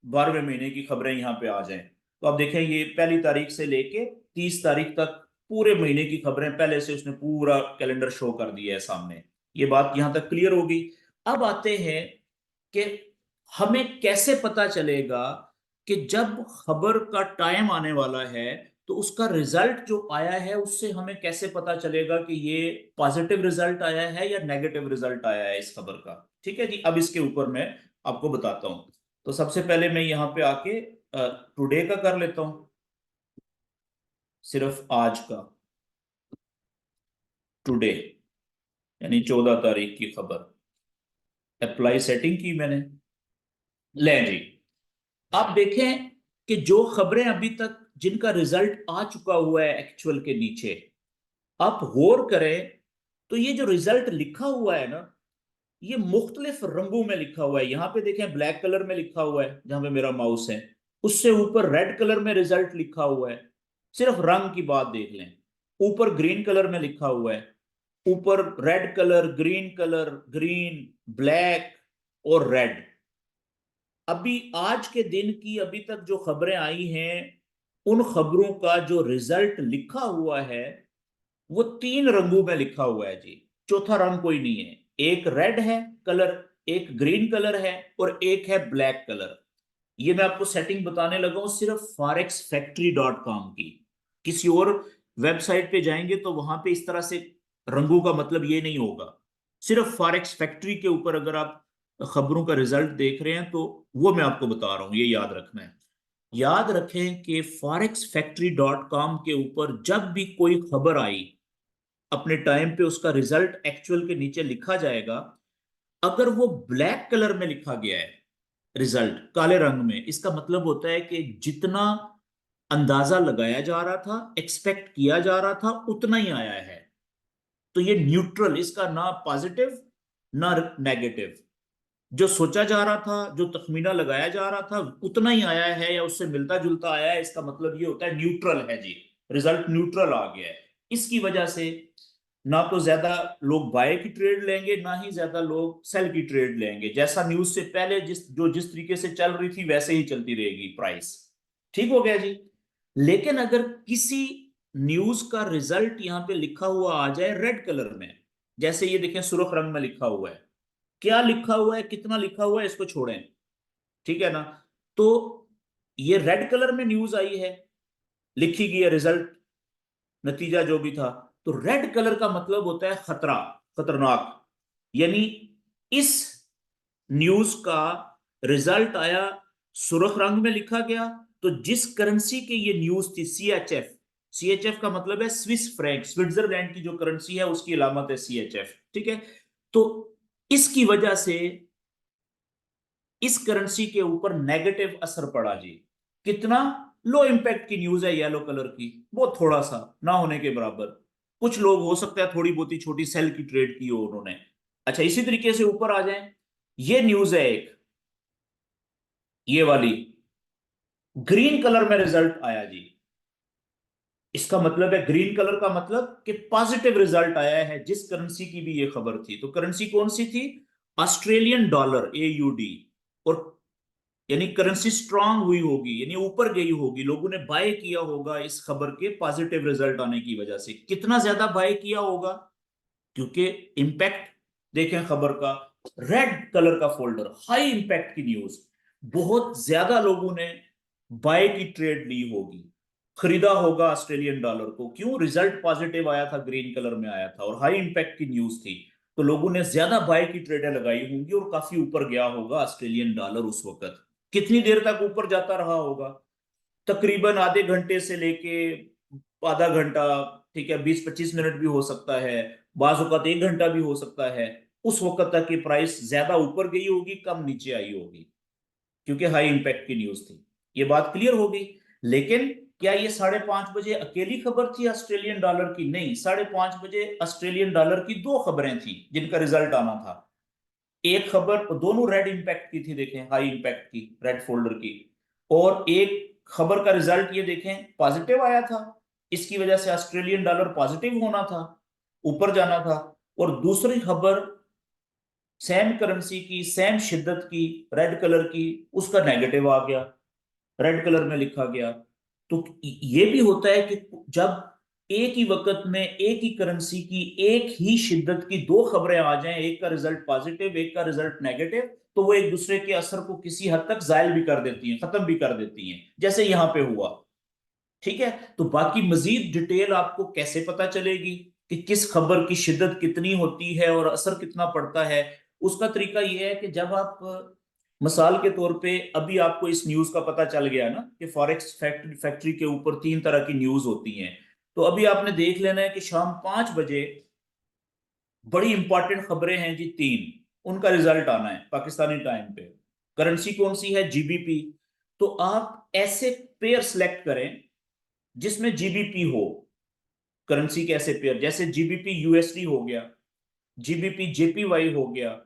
12वें महीने की खबरें यहाँ पे आ जाएं। तो आप देखें ये 1 तारीख से लेके 30 तारीख तक पूरे महीने की खबरें पहले से उसने पूरा कैलेंडर शो कर दिया है सामने। ये बात यहाँ तक क्लियर होगी। अब आते हैं कि हमें कैसे पता चलेगा कि जब खबर का टाइम आने वाला है तो उसका रिजल्ट जो आया है उससे हमें कैसे पता चलेगा कि ये पॉजिटिव रिजल्ट आया है या नेगेटिव रिजल्ट आया है इस खबर का। ठीक है जी। अब इसके ऊपर मैं आपको बताता हूं। तो सबसे पहले मैं यहाँ पे आके टुडे का कर लेता हूं, सिर्फ आज का, टुडे यानी 14 तारीख की खबर। अप्लाई सेटिंग की मैंने, ले जी। आप देखें कि जो खबरें अभी तक जिनका रिजल्ट आ चुका हुआ है एक्चुअल के नीचे, आप गौर करें तो ये जो रिजल्ट लिखा हुआ है ना, ये मुख्तलिफ रंगों में लिखा हुआ है। यहां पे देखें ब्लैक कलर में लिखा हुआ है जहां पे मेरा माउस है, उससे ऊपर रेड कलर में रिजल्ट लिखा हुआ है। सिर्फ रंग की बात देख लें, ऊपर ग्रीन कलर में लिखा हुआ है, ऊपर red colour, green colour, green, black और रेड। अभी आज के दिन की अभी तक जो खबरें आई हैं उन खबरों का जो रिजल्ट लिखा हुआ है वो 3 रंगों में लिखा हुआ है जी। चौथा रंग कोई नहीं है। एक रेड है कलर, एक ग्रीन कलर है और एक है ब्लैक कलर। ये मैं आपको सेटिंग बताने लगा हूं सिर्फ forexfactory.com की। किसी और वेबसाइट पे जाएंगे तो वहां पे इस तरह से रंगों का मतलब ये नहीं होगा। सिर्फ फॉरेक्स फैक्ट्री के ऊपर अगर आप खबरों का रिजल्ट देख रहे हैं तो वो मैं आपको बता रहा हूं, ये याद रखना है। याद रखें कि forexfactory.com के ऊपर जब भी कोई खबर आई अपने टाइम पे उसका रिजल्ट एक्चुअल के नीचे लिखा जाएगा। अगर वो ब्लैक कलर में लिखा गया है, रिजल्ट काले रंग में, इसका मतलब होता है कि जितना अंदाजा लगाया जा रहा था, एक्सपेक्ट किया जा रहा था, उतना ही आया है। तो ये न्यूट्रल, इसका ना पॉजिटिव ना नेगेटिव। जो सोचा जा रहा था, जो तखमीना लगाया जा रहा था, उतना ही आया है या उससे मिलता जुलता आया है, इसका मतलब ये होता है न्यूट्रल है जी। रिजल्ट न्यूट्रल आ गया है। इसकी वजह से ना तो ज्यादा लोग बाय की ट्रेड लेंगे, ना ही ज्यादा लोग सेल की ट्रेड लेंगे। जैसा न्यूज से पहले जिस तरीके से चल रही थी वैसे ही चलती रहेगी प्राइस। ठीक हो गया जी। लेकिन अगर किसी न्यूज का रिजल्ट यहां पे लिखा हुआ आ जाए रेड कलर में, जैसे ये देखें सुर्ख रंग में लिखा हुआ है, क्या लिखा हुआ है, कितना लिखा हुआ है इसको छोड़ें, ठीक है ना। तो ये रेड कलर में न्यूज आई है, लिखी गई है रिजल्ट, नतीजा जो भी था, तो रेड कलर का मतलब होता है खतरा, खतरनाक। यानी इस न्यूज का रिजल्ट आया, सुर्ख रंग में लिखा गया, तो जिस करेंसी की ये न्यूज थी, सीएचएफ, सीएचएफ का मतलब है स्विस फ्रैंक, स्विट्जरलैंड की जो करेंसी है उसकी अलामत है सीएचएफ। ठीक है। तो इसकी वजह से इस करेंसी के ऊपर नेगेटिव असर पड़ा जी। कितना? लो इम्पैक्ट की न्यूज है येलो कलर की, वो थोड़ा सा, ना होने के बराबर। कुछ लोग हो सकता है थोड़ी बहुत ही छोटी सेल की ट्रेड की हो उन्होंने। अच्छा, इसी तरीके से ऊपर आ जाएं, ये न्यूज है एक, ये वाली, ग्रीन कलर में रिजल्ट आया जी। इसका मतलब है, ग्रीन कलर का मतलब कि पॉजिटिव रिजल्ट आया है जिस करेंसी की भी ये खबर थी। तो करेंसी कौन सी थी? Australian dollar, AUD. और यानी करेंसी स्ट्रांग हुई होगी, यानी ऊपर गई होगी, लोगों ने बाय किया होगा इस खबर के पॉजिटिव रिजल्ट आने की वजह से। कितना ज्यादा बाय किया होगा? क्योंकि इंपैक्ट देखें खबर का, रेड कलर का फोल्डर, हाई इंपैक्ट की न्यूज, बहुत ज्यादा लोगों ने बाय की ट्रेड ली होगी, खरीदा होगा ऑस्ट्रेलियन डॉलर को। क्यों? रिजल्ट पॉजिटिव आया था, ग्रीन कलर में आया था और हाई इंपैक्ट की न्यूज थी। तो लोगों ने ज्यादा बाय की ट्रेडें लगाई होंगी और काफी ऊपर गया होगा ऑस्ट्रेलियन डॉलर उस वक्त। कितनी देर तक ऊपर जाता रहा होगा? तकरीबन आधे घंटे से लेके आधा घंटा, ठीक है, 20-25 मिनट भी हो सकता है, बाज औक़ात 1 घंटा भी हो सकता है। उस वक्त तक की प्राइस ज्यादा ऊपर गई होगी, कम नीचे आई होगी, क्योंकि हाई इंपैक्ट की न्यूज थी। ये बात क्लियर होगी। लेकिन क्या ये 5:30 बजे अकेली खबर थी ऑस्ट्रेलियन डॉलर की? नहीं, 5:30 बजे ऑस्ट्रेलियन डॉलर की दो खबरें थी जिनका रिजल्ट आना था। एक खबर दोनों रेड इंपैक्ट की थी, देखें, हाई इंपैक्ट की, रेड फोल्डर की। और एक खबर का रिजल्ट ये देखें पॉजिटिव आया था, इसकी वजह से ऑस्ट्रेलियन डॉलर पॉजिटिव होना था, ऊपर जाना था। और दूसरी खबर सेम करेंसी की, सेम शिद्दत की, रेड कलर की, उसका नेगेटिव आ गया, रेड कलर में लिखा गया। तो ये भी होता है कि जब एक ही वक्त में एक ही करेंसी की एक ही शिद्दत की दो खबरें आ जाएं, एक का रिजल्ट पॉजिटिव एक का रिजल्ट नेगेटिव, तो वो एक दूसरे के असर को किसी हद तक जायल भी कर देती हैं, खत्म भी कर देती हैं, जैसे यहां पे हुआ। ठीक है, तो बाकी मजीद डिटेल आपको कैसे पता चलेगी कि किस खबर की शिद्दत कितनी होती है और असर कितना पड़ता है? उसका तरीका यह है कि जब आप मिसाल के तौर पे अभी आपको इस न्यूज का पता चल गया ना कि फॉरेक्स फैक्ट्री के ऊपर 3 तरह की न्यूज होती हैं, तो अभी आपने देख लेना है कि शाम 5 बजे बड़ी इंपॉर्टेंट खबरें हैं जी, 3, उनका रिजल्ट आना है पाकिस्तानी टाइम पे। करेंसी कौन सी है? जीबीपी। तो आप ऐसे पेयर सेलेक्ट करें जिसमें जीबीपी हो। करेंसी के ऐसे पेयर जैसे जीबीपी यूएसडी हो गया, जीबीपी जेपीवाई हो गया,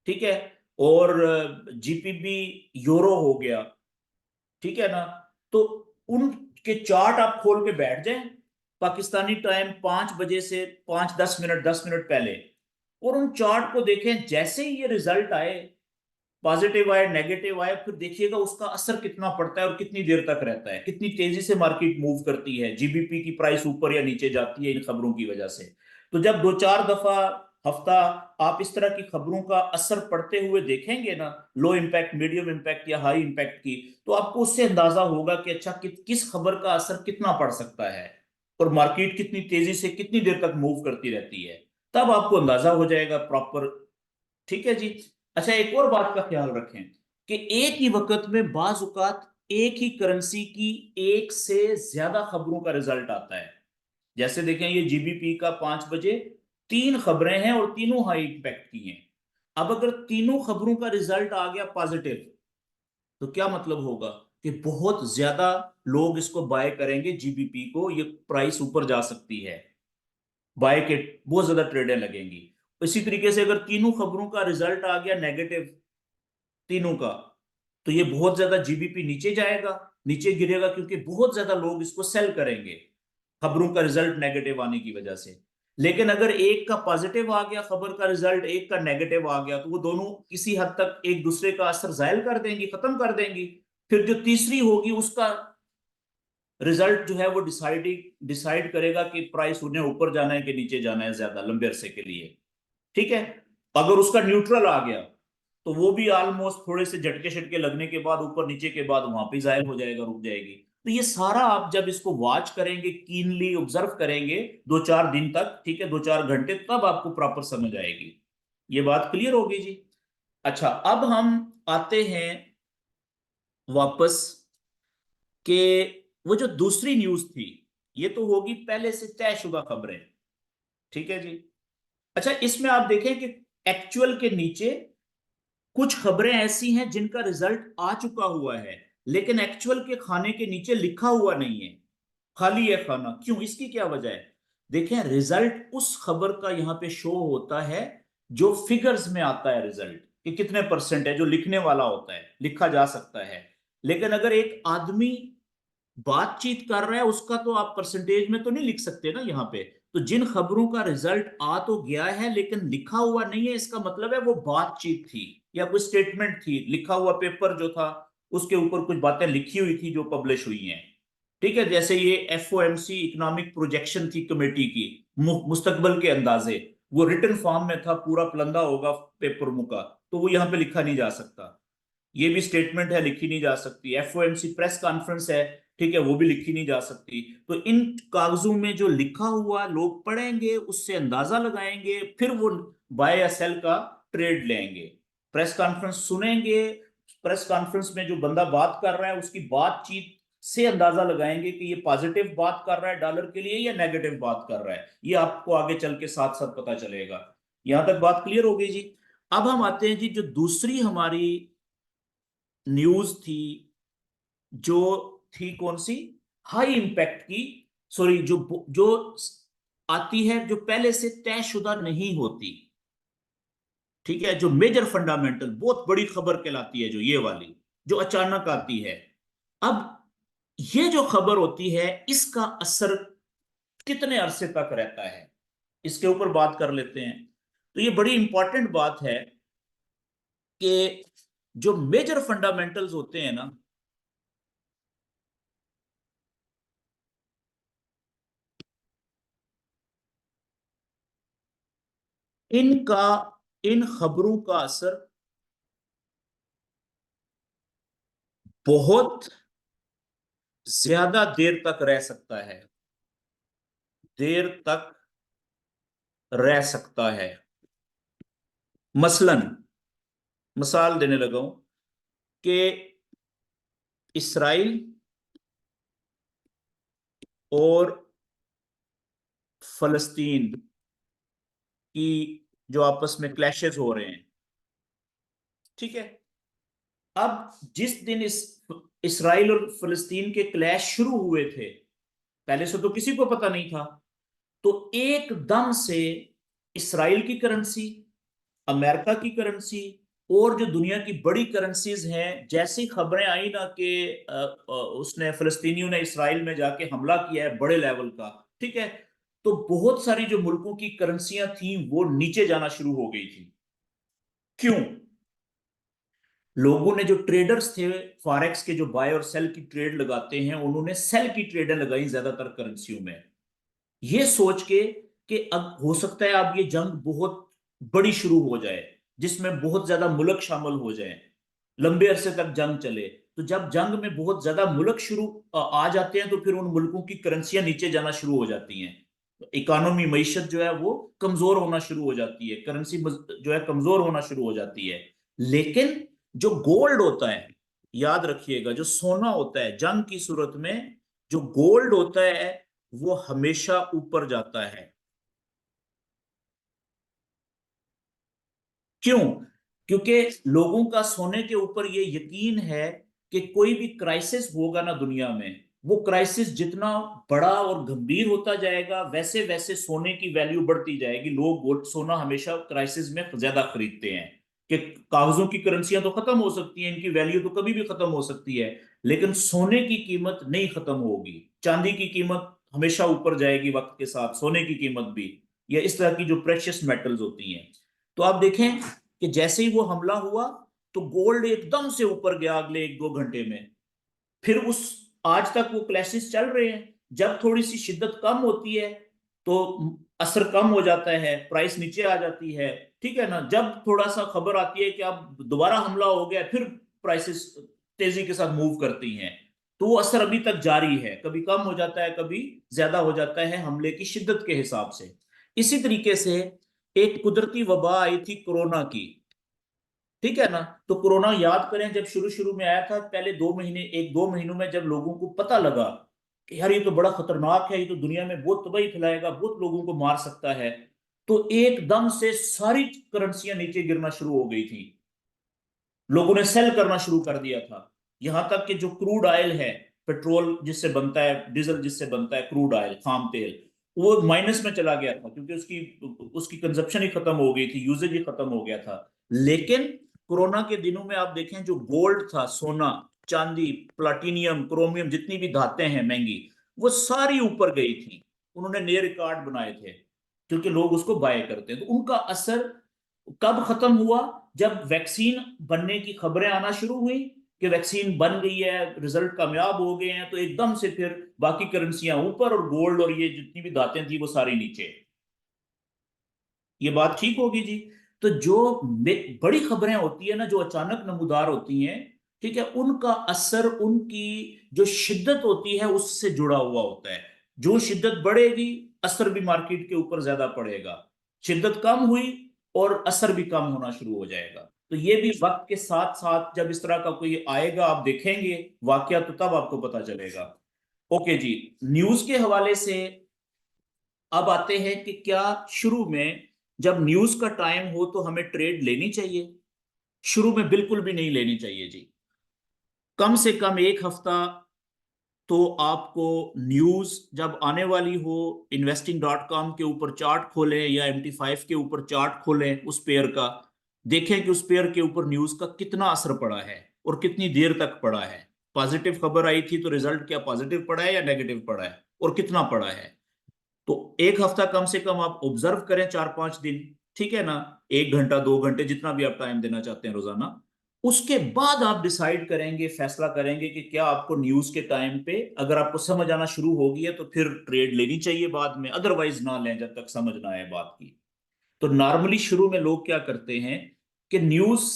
ठीक है, और जीपीबी यूरो हो गया, ठीक है ना। तो उनके चार्ट आप खोल के बैठ जाएं पाकिस्तानी टाइम 5 बजे से 5-10 मिनट 10 मिनट पहले, और उन चार्ट को देखें। जैसे ही ये रिजल्ट आए, पॉजिटिव आए नेगेटिव आए, फिर देखिएगा उसका असर कितना पड़ता है और कितनी देर तक रहता है, कितनी तेजी से मार्केट मूव करती है, जीबीपी की प्राइस ऊपर या नीचे जाती है इन खबरों की वजह से। तो जब 2-4 दफा हफ्ता आप इस तरह की खबरों का असर पड़ते हुए देखेंगे ना, लो इम्पैक्ट, मीडियम इम्पैक्ट या हाई इम्पैक्ट की, तो आपको उससे अंदाजा होगा कि अच्छा किस खबर का असर कितना पड़ सकता है और मार्केट कितनी तेजी से कितनी देर तक मूव करती रहती है। तब आपको अंदाजा हो जाएगा प्रॉपर। ठीक है जी। अच्छा, एक और बात का ख्याल रखें कि एक ही वक्त में बाज औकात एक ही करेंसी की एक से ज्यादा खबरों का रिजल्ट आता है। जैसे देखें, ये जीबीपी का 5 बजे 3 खबरें हैं और तीनों हाई इंपैक्ट की हैं। अब अगर तीनों खबरों का रिजल्ट आ गया पॉजिटिव, तो क्या मतलब होगा कि बहुत ज्यादा लोग इसको बाय करेंगे, जीबीपी को, ये प्राइस ऊपर जा सकती है, बाय के बहुत ज्यादा ट्रेडें लगेंगी। इसी तरीके से अगर तीनों खबरों का रिजल्ट आ गया नेगेटिव, तीनों का, तो ये बहुत ज्यादा जीबीपी नीचे जाएगा, नीचे गिरेगा, क्योंकि बहुत ज्यादा लोग इसको सेल करेंगे खबरों का रिजल्ट नेगेटिव आने की वजह से। लेकिन अगर एक का पॉजिटिव आ गया खबर का रिजल्ट, एक का नेगेटिव आ गया, तो वो दोनों किसी हद तक एक दूसरे का असर जायल कर देंगी, खत्म कर देंगी। फिर जो तीसरी होगी उसका रिजल्ट जो है वो डिसाइड करेगा कि प्राइस उन्हें ऊपर जाना है कि नीचे जाना है ज्यादा लंबे अरसे के लिए। ठीक है। अगर उसका न्यूट्रल आ गया, तो वो भी ऑलमोस्ट थोड़े से झटके शटके लगने के बाद, ऊपर नीचे के बाद, वहां पे जायल हो जाएगा, रुक जाएगी। तो ये सारा आप जब इसको वॉच करेंगे, कीनली ऑब्जर्व करेंगे 2-4 दिन तक, ठीक है, 2-4 घंटे, तब आपको प्रॉपर समझ आएगी। ये बात क्लियर होगी जी। अच्छा, अब हम आते हैं वापस के, वो जो दूसरी न्यूज थी, ये तो होगी पहले से तयशुदा खबरें, ठीक है जी। अच्छा, इसमें आप देखें कि एक्चुअल के नीचे कुछ खबरें ऐसी हैं जिनका रिजल्ट आ चुका हुआ है, लेकिन एक्चुअल के खाने के नीचे लिखा हुआ नहीं है, खाली है खाना। क्यों? इसकी क्या वजह है? देखें, रिजल्ट उस खबर का यहां पे शो होता है जो फिगर्स में आता है, रिजल्ट कि कितने परसेंट है, जो लिखने वाला होता है, लिखा जा सकता है। लेकिन अगर एक आदमी बातचीत कर रहा है, उसका तो आप परसेंटेज में तो नहीं लिख सकते ना यहाँ पे। तो जिन खबरों का रिजल्ट आ तो गया है लेकिन लिखा हुआ नहीं है, इसका मतलब है वो बातचीत थी या कोई स्टेटमेंट थी, लिखा हुआ पेपर जो था उसके ऊपर कुछ बातें लिखी हुई थी जो पब्लिश हुई हैं। ठीक है, जैसे ये एफओएमसी इकोनॉमिक प्रोजेक्शन थी कमेटी की, मुस्तकबल के अंदाजे, वो रिटन फॉर्म में था, पूरा पलंदा होगा पेपर मुका, तो वो यहाँ पे लिखा नहीं जा सकता। ये भी स्टेटमेंट है, लिखी नहीं जा सकती। एफओएमसी प्रेस कॉन्फ्रेंस है, ठीक है, वो भी लिखी नहीं जा सकती। तो इन कागजों में जो लिखा हुआ लोग पढ़ेंगे, उससे अंदाजा लगाएंगे, फिर वो बाय या सेल का ट्रेड लेंगे। प्रेस कॉन्फ्रेंस सुनेंगे, प्रेस कॉन्फ्रेंस में जो बंदा बात कर रहा है उसकी बातचीत से अंदाजा लगाएंगे कि ये पॉजिटिव बात कर रहा है डॉलर के लिए या नेगेटिव बात कर रहा है। ये आपको आगे चल के साथ साथ पता चलेगा। यहां तक बात क्लियर हो गई जी। अब हम आते हैं जी, जो दूसरी हमारी न्यूज थी, जो थी कौन सी, हाई इंपैक्ट की, सॉरी, जो जो आती है, जो पहले से तयशुदा नहीं होती, ठीक है, जो मेजर फंडामेंटल बहुत बड़ी खबर कहलाती है, जो ये वाली जो अचानक आती है। अब ये जो खबर होती है, इसका असर कितने अरसे तक रहता है, इसके ऊपर बात कर लेते हैं। तो ये बड़ी इंपॉर्टेंट बात है कि जो मेजर फंडामेंटल्स होते हैं ना, इनका, इन खबरों का असर बहुत ज्यादा देर तक रह सकता है, देर तक रह सकता है। मसलन, मिसाल देने लगा हूं कि इसराइल और फलस्तीन की जो आपस में क्लैशेस हो रहे हैं, ठीक है। अब जिस दिन इसराइल और फलस्तीन के क्लैश शुरू हुए थे, पहले से तो किसी को पता नहीं था, तो एकदम से इसराइल की करेंसी, अमेरिका की करेंसी और जो दुनिया की बड़ी करेंसीज हैं, जैसी खबरें आई ना कि उसने, फलस्तीनियों ने इसराइल में जाके हमला किया है बड़े लेवल का, ठीक है, तो बहुत सारी जो मुल्कों की करेंसियां थी वो नीचे जाना शुरू हो गई थी। क्यों? लोगों ने, जो ट्रेडर्स थे, फॉरेक्स के जो बाय और सेल की ट्रेड लगाते हैं, उन्होंने सेल की ट्रेडें लगाई ज्यादातर करेंसियों में, ये सोच के कि अब हो सकता है अब ये जंग बहुत बड़ी शुरू हो जाए, जिसमें बहुत ज्यादा मुल्क शामिल हो जाए, लंबे अरसे तक जंग चले। तो जब जंग में बहुत ज्यादा मुल्क आ जाते हैं, तो फिर उन मुल्कों की करेंसियां नीचे जाना शुरू हो जाती हैं, इकोनॉमी, मईशत जो है वो कमजोर होना शुरू हो जाती है, करेंसी जो है कमजोर होना शुरू हो जाती है। लेकिन जो गोल्ड होता है, याद रखिएगा, जो सोना होता है जंग की सूरत में, जो गोल्ड होता है वो हमेशा ऊपर जाता है। क्यों? क्योंकि लोगों का सोने के ऊपर ये यकीन है कि कोई भी क्राइसिस होगा ना दुनिया में, वो क्राइसिस जितना बड़ा और गंभीर होता जाएगा, वैसे वैसे सोने की वैल्यू बढ़ती जाएगी। लोग गोल्ड, सोना हमेशा क्राइसिस में ज्यादा खरीदते हैं कि कागजों की करेंसियां तो खत्म हो सकती हैं, इनकी वैल्यू तो कभी भी खत्म हो सकती है, लेकिन सोने की कीमत नहीं खत्म होगी। चांदी की कीमत हमेशा ऊपर जाएगी वक्त के साथ, सोने की कीमत भी, या इस तरह की जो प्रेशियस मेटल्स होती हैं। तो आप देखें कि जैसे ही वो हमला हुआ, तो गोल्ड एकदम से ऊपर गया अगले 1-2 घंटे में। फिर उस, आज तक वो क्लैशेस चल रहे हैं। जब थोड़ी सी शिद्दत कम होती है तो असर कम हो जाता है, प्राइस नीचे आ जाती है, ठीक है ना। जब थोड़ा सा खबर आती है कि अब दोबारा हमला हो गया, फिर प्राइसेस तेजी के साथ मूव करती हैं। तो वो असर अभी तक जारी है, कभी कम हो जाता है, कभी ज्यादा हो जाता है, हमले की शिद्दत के हिसाब से। इसी तरीके से एक कुदरती वबा आई थी कोरोना की, ठीक है ना। तो कोरोना, याद करें, जब शुरू शुरू में आया था, पहले 2 महीने, 1-2 महीनों में जब लोगों को पता लगा कि यार ये तो बड़ा खतरनाक है, ये तो दुनिया में बहुत तबाही फैलाएगा, बहुत लोगों को मार सकता है, तो एकदम से सारी करेंसियां नीचे गिरना शुरू हो गई थी। लोगों ने सेल करना शुरू कर दिया था। यहां तक कि जो क्रूड ऑयल है, पेट्रोल जिससे बनता है, डीजल जिससे बनता है, क्रूड ऑयल, खाम तेल, वो माइनस में चला गया था, क्योंकि उसकी उसकी कंजप्शन ही खत्म हो गई थी, यूजेज ही खत्म हो गया था। लेकिन कोरोना के दिनों में आप देखें, जो गोल्ड था, सोना, चांदी, प्लाटिनियम, क्रोमियम, जितनी भी धातें हैं महंगी, वो सारी ऊपर गई थी। उन्होंने नए रिकॉर्ड बनाए थे, क्योंकि लोग उसको बाय करते हैं। तो उनका असर कब खत्म हुआ? जब वैक्सीन बनने की खबरें आना शुरू हुई कि वैक्सीन बन गई है, रिजल्ट कामयाब हो गए हैं, तो एकदम से फिर बाकी करेंसियां ऊपर, और गोल्ड और ये जितनी भी धातें थी वो सारी नीचे। ये बात ठीक होगी जी। तो जो बड़ी खबरें होती है ना, जो अचानक नमूदार होती हैं, ठीक है, उनका असर, उनकी जो शिद्दत होती है उससे जुड़ा हुआ होता है। जो शिद्दत बढ़ेगी, असर भी मार्केट के ऊपर ज्यादा पड़ेगा। शिद्दत कम हुई और असर भी कम होना शुरू हो जाएगा। तो ये भी वक्त के साथ साथ, जब इस तरह का कोई आएगा, आप देखेंगे वाकया, तो तब आपको पता चलेगा। ओके जी। न्यूज के हवाले से अब आते हैं कि क्या शुरू में, जब न्यूज का टाइम हो, तो हमें ट्रेड लेनी चाहिए? शुरू में बिल्कुल भी नहीं लेनी चाहिए जी। कम से कम 1 हफ्ता तो आपको न्यूज जब आने वाली हो, investing.com के ऊपर चार्ट खोलें या MT5 के ऊपर चार्ट खोलें उस पेयर का, देखें कि उस पेयर के ऊपर न्यूज का कितना असर पड़ा है और कितनी देर तक पड़ा है। पॉजिटिव खबर आई थी तो रिजल्ट क्या पॉजिटिव पड़ा है या नेगेटिव पड़ा है, और कितना पड़ा है। तो एक हफ्ता कम से कम आप ऑब्जर्व करें, 4-5 दिन, ठीक है ना, 1 घंटा 2 घंटे जितना भी आप टाइम देना चाहते हैं रोजाना। उसके बाद आप डिसाइड करेंगे, फैसला करेंगे कि क्या आपको न्यूज के टाइम पे अगर आपको समझ आना शुरू हो गई है तो फिर ट्रेड लेनी चाहिए बाद में, अदरवाइज ना लें जब तक समझ ना आए बात की। तो नॉर्मली शुरू में लोग क्या करते हैं कि न्यूज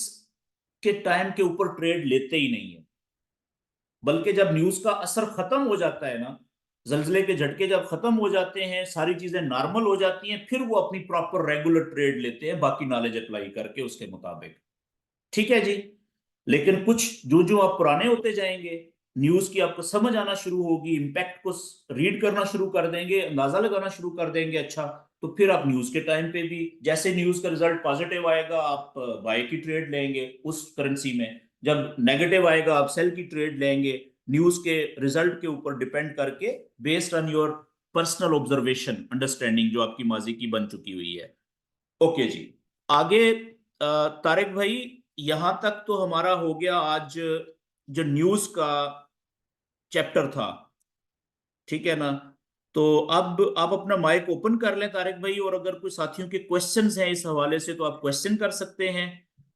के टाइम के ऊपर ट्रेड लेते ही नहीं है, बल्कि जब न्यूज का असर खत्म हो जाता है ना, जल्जले के झटके जब खत्म हो जाते हैं, सारी चीजें नॉर्मल हो जाती हैं, फिर वो अपनी प्रॉपर रेगुलर ट्रेड लेते हैं बाकी नॉलेज अप्लाई करके उसके मुताबिक। ठीक है जी। लेकिन कुछ जो जो आप पुराने होते जाएंगे, न्यूज की आपको समझ आना शुरू होगी, इम्पैक्ट को रीड करना शुरू कर देंगे, अंदाजा लगाना शुरू कर देंगे, अच्छा, तो फिर आप न्यूज के टाइम पे भी जैसे न्यूज का रिजल्ट पॉजिटिव आएगा आप बाय की ट्रेड लेंगे उस करेंसी में, जब नेगेटिव आएगा आप सेल की ट्रेड लेंगे, न्यूज के रिजल्ट के ऊपर डिपेंड करके, based on your personal observation understanding जो आपकी माजी की बन चुकी हुई है। ओके जी। आगे तारिक भाई, यहां तक तो हमारा हो गया आज जो न्यूज का चैप्टर था, ठीक है ना। तो अब आप अपना माइक ओपन कर लें तारिक भाई, और अगर कोई साथियों के क्वेश्चंस हैं इस हवाले से तो आप क्वेश्चन कर सकते हैं,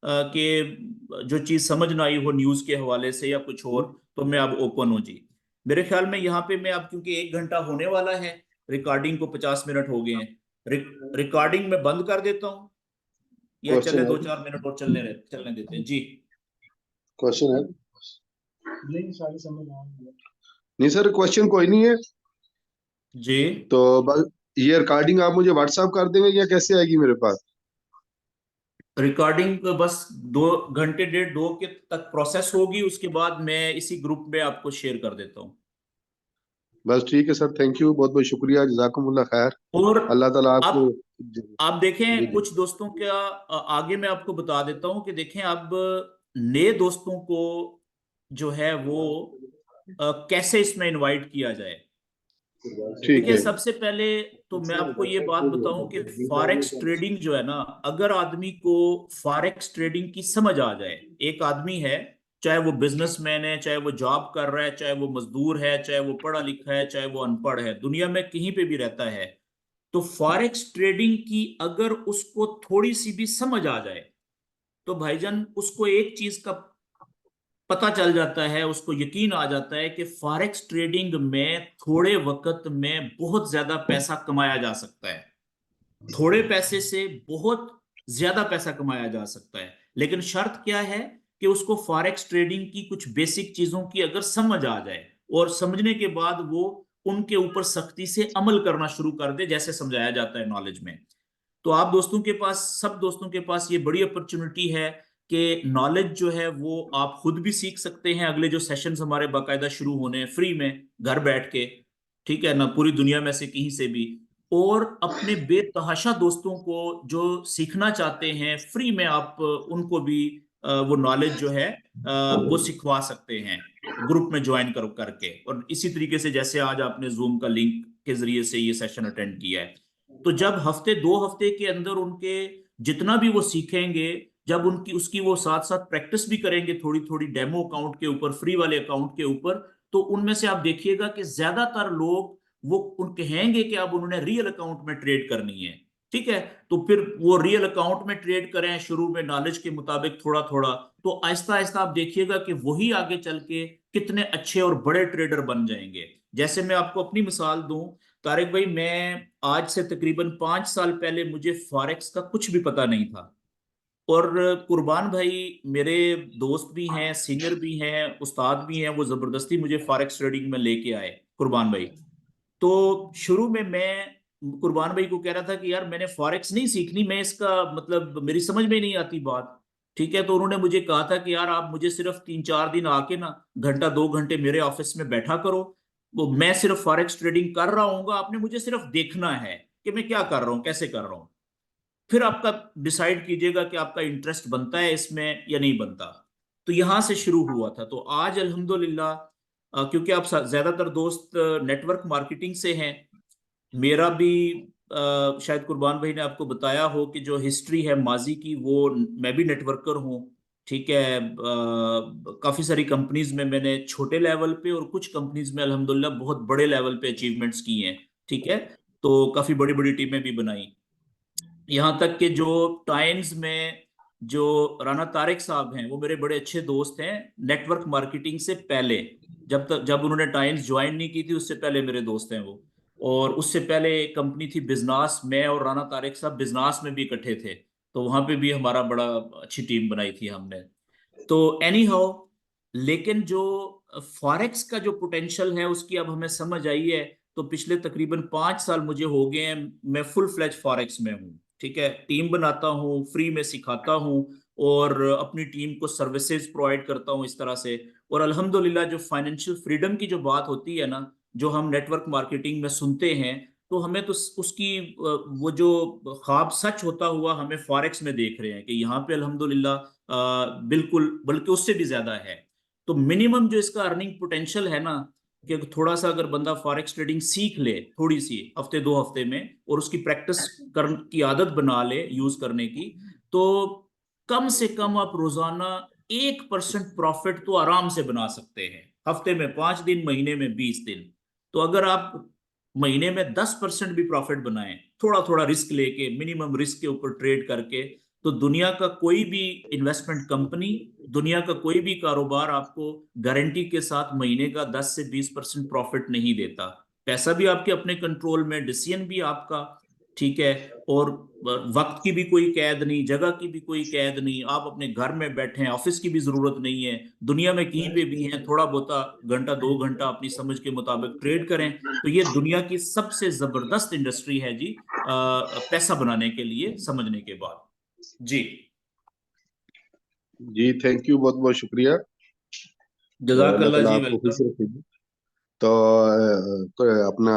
कि जो चीज समझ ना आई हो न्यूज के हवाले से या कुछ और, तो मैं अब ओपन हूँ जी। मेरे ख्याल में यहाँ पे मैं अब, क्योंकि 1 घंटा होने वाला है, रिकॉर्डिंग को 50 मिनट हो गए हैं, रिकॉर्डिंग में बंद कर देता हूँ, या चले क्वेश्चन है? 2-4 मिनट और चलने देते हैं जी। क्वेश्चन है? नहीं सारी समझ आ गई। नहीं सर, क्वेश्चन कोई नहीं है। जी, तो बस ये रिकॉर्डिंग आप मुझे व्हाट्सएप कर देंगे या कैसे आएगी मेरे पास? रिकॉर्डिंग बस 2 घंटे 1.5-2 के तक प्रोसेस होगी, उसके बाद मैं इसी ग्रुप में आपको शेयर कर देता हूँ। बस ठीक है सर, थैंक यू, बहुत बहुत शुक्रिया, जजाकुमुल्लाह खैर। और अल्लाह ताला आपको। आप जी आप जी देखें जी। कुछ दोस्तों का, आगे मैं आपको बता देता हूँ कि देखें अब नए दोस्तों को जो है वो कैसे इसमें इनवाइट किया जाए। ठीक देखिए है। सबसे पहले तो मैं आपको ये बात बताऊं कि फॉरेक्स ट्रेडिंग जो है ना, अगर आदमी को फॉरेक्स ट्रेडिंग की समझ आ जाए, एक आदमी है, चाहे वो बिजनेसमैन है, चाहे वो जॉब कर रहा है, चाहे वो मजदूर है, चाहे वो पढ़ा लिखा है, चाहे वो अनपढ़ है, दुनिया में कहीं पे भी रहता है, तो फॉरेक्स ट्रेडिंग की अगर उसको थोड़ी सी भी समझ आ जाए, तो भाईजान उसको एक चीज का पता चल जाता है, उसको यकीन आ जाता है कि फॉरेक्स ट्रेडिंग में थोड़े वक्त में बहुत ज्यादा पैसा कमाया जा सकता है, थोड़े पैसे से बहुत ज्यादा पैसा कमाया जा सकता है। लेकिन शर्त क्या है कि उसको फॉरेक्स ट्रेडिंग की कुछ बेसिक चीजों की अगर समझ आ जाए, और समझने के बाद वो उनके ऊपर सख्ती से अमल करना शुरू कर दे जैसे समझाया जाता है नॉलेज में। तो आप दोस्तों के पास, सब दोस्तों के पास ये बड़ी अपॉर्चुनिटी है कि नॉलेज जो है वो आप खुद भी सीख सकते हैं। अगले जो सेशंस हमारे बाकायदा शुरू होने हैं फ्री में, घर बैठ के, ठीक है ना, पूरी दुनिया में से कहीं से भी, और अपने बेतहाशा दोस्तों को जो सीखना चाहते हैं फ्री में, आप उनको भी वो नॉलेज जो है वो सिखवा सकते हैं ग्रुप में ज्वाइन करके। और इसी तरीके से जैसे आज आपने जूम का लिंक के जरिए से ये सेशन अटेंड किया है, तो जब हफ्ते 2 हफ्ते के अंदर उनके जितना भी वो सीखेंगे, जब उनकी उसकी वो साथ साथ प्रैक्टिस भी करेंगे थोड़ी थोड़ी डेमो अकाउंट के ऊपर, फ्री वाले अकाउंट के ऊपर, तो उनमें से आप देखिएगा कि ज्यादातर लोग वो उन कहेंगे कि अब उन्होंने रियल अकाउंट में ट्रेड करनी है। ठीक है, तो फिर वो रियल अकाउंट में ट्रेड करें शुरू में नॉलेज के मुताबिक थोड़ा थोड़ा, तो आहिस्ता आहिस्ता आप देखिएगा कि वही आगे चल के कितने अच्छे और बड़े ट्रेडर बन जाएंगे। जैसे मैं आपको अपनी मिसाल दूं तारिक भाई, मैं आज से तकरीबन 5 साल पहले मुझे फॉरेक्स का कुछ भी पता नहीं था, और कुर्बान भाई मेरे दोस्त भी हैं, सीनियर भी हैं, उस्ताद भी हैं, वो जबरदस्ती मुझे फॉरेक्स ट्रेडिंग में लेके आए कुर्बान भाई। तो शुरू में मैं कुर्बान भाई को कह रहा था कि यार मैंने फॉरेक्स नहीं सीखनी, मैं इसका मतलब मेरी समझ में नहीं आती बात, ठीक है। तो उन्होंने मुझे कहा था कि यार आप मुझे सिर्फ 3-4 दिन आके ना, घंटा 2 घंटे मेरे ऑफिस में बैठा करो, वो मैं सिर्फ फॉरेक्स ट्रेडिंग कर रहा हूँ, आपने मुझे सिर्फ देखना है कि मैं क्या कर रहा हूँ, कैसे कर रहा हूँ, फिर आपका डिसाइड कीजिएगा कि आपका इंटरेस्ट बनता है इसमें या नहीं बनता। तो यहां से शुरू हुआ था। तो आज अल्हम्दुलिल्लाह क्योंकि आप ज्यादातर दोस्त नेटवर्क मार्केटिंग से हैं। मेरा भी शायद कुर्बान भाई ने आपको बताया हो कि जो हिस्ट्री है माजी की, वो मैं भी नेटवर्कर हूँ। ठीक है, काफी सारी कंपनीज में मैंने छोटे लेवल पे और कुछ कंपनीज में अल्हम्दुलिल्लाह बहुत बड़े लेवल पे अचीवमेंट्स किए हैं। ठीक है, तो काफी बड़ी बड़ी टीमें भी बनाई। यहाँ तक कि जो टाइम्स में जो राना तारिक साहब हैं वो मेरे बड़े अच्छे दोस्त हैं, नेटवर्क मार्केटिंग से पहले। जब उन्होंने टाइम्स ज्वाइन नहीं की थी उससे पहले मेरे दोस्त हैं वो। और उससे पहले एक कंपनी थी बिजनास, मैं और राना तारिक साहब बिजनास में भी इकट्ठे थे। तो वहां पे भी हमारा बड़ा अच्छी टीम बनाई थी हमने। तो एनी हाउ, लेकिन जो फॉरेक्स का जो पोटेंशियल है उसकी अब हमें समझ आई है। तो पिछले तकरीबन 5 साल मुझे हो गए हैं, मैं फुल फ्लैज फॉरेक्स में हूँ। ठीक है, टीम बनाता हूँ, फ्री में सिखाता हूँ और अपनी टीम को सर्विसेज प्रोवाइड करता हूँ इस तरह से। और अल्हम्दुलिल्लाह जो फाइनेंशियल फ्रीडम की जो बात होती है ना, जो हम नेटवर्क मार्केटिंग में सुनते हैं, तो हमें तो उसकी वो जो ख्वाब सच होता हुआ हमें फॉरेक्स में देख रहे हैं कि यहाँ पे अल्हम्दुलिल्लाह बिल्कुल, बल्कि उससे भी ज्यादा है। तो मिनिमम जो इसका अर्निंग पोटेंशियल है ना, कि थोड़ा सा अगर बंदा फॉरेक्स ट्रेडिंग सीख ले थोड़ी सी, हफ्ते 2 हफ्ते में, और उसकी प्रैक्टिस कर की आदत बना ले यूज करने की, तो कम से कम आप रोजाना 1% प्रॉफिट तो आराम से बना सकते हैं। हफ्ते में 5 दिन, महीने में 20 दिन। तो अगर आप महीने में 10% भी प्रॉफिट बनाएं, थोड़ा थोड़ा रिस्क लेके, मिनिमम रिस्क के ऊपर ट्रेड करके, तो दुनिया का कोई भी इन्वेस्टमेंट कंपनी, दुनिया का कोई भी कारोबार आपको गारंटी के साथ महीने का 10 से 20% प्रॉफिट नहीं देता। पैसा भी आपके अपने कंट्रोल में, डिसीजन भी आपका। ठीक है, और वक्त की भी कोई कैद नहीं, जगह की भी कोई कैद नहीं, आप अपने घर में बैठे हैं, ऑफिस की भी जरूरत नहीं है, दुनिया में कहीं पे भी हैं, थोड़ा बहुत घंटा 2 घंटा अपनी समझ के मुताबिक ट्रेड करें। तो ये दुनिया की सबसे जबरदस्त इंडस्ट्री है जी, पैसा बनाने के लिए समझने के बाद। जी, जी थैंक यू, बहुत बहुत शुक्रिया। अल्लाह जजाकल्ला ताला जी, आपको खुश वेलकम। रखेगी। तो अपना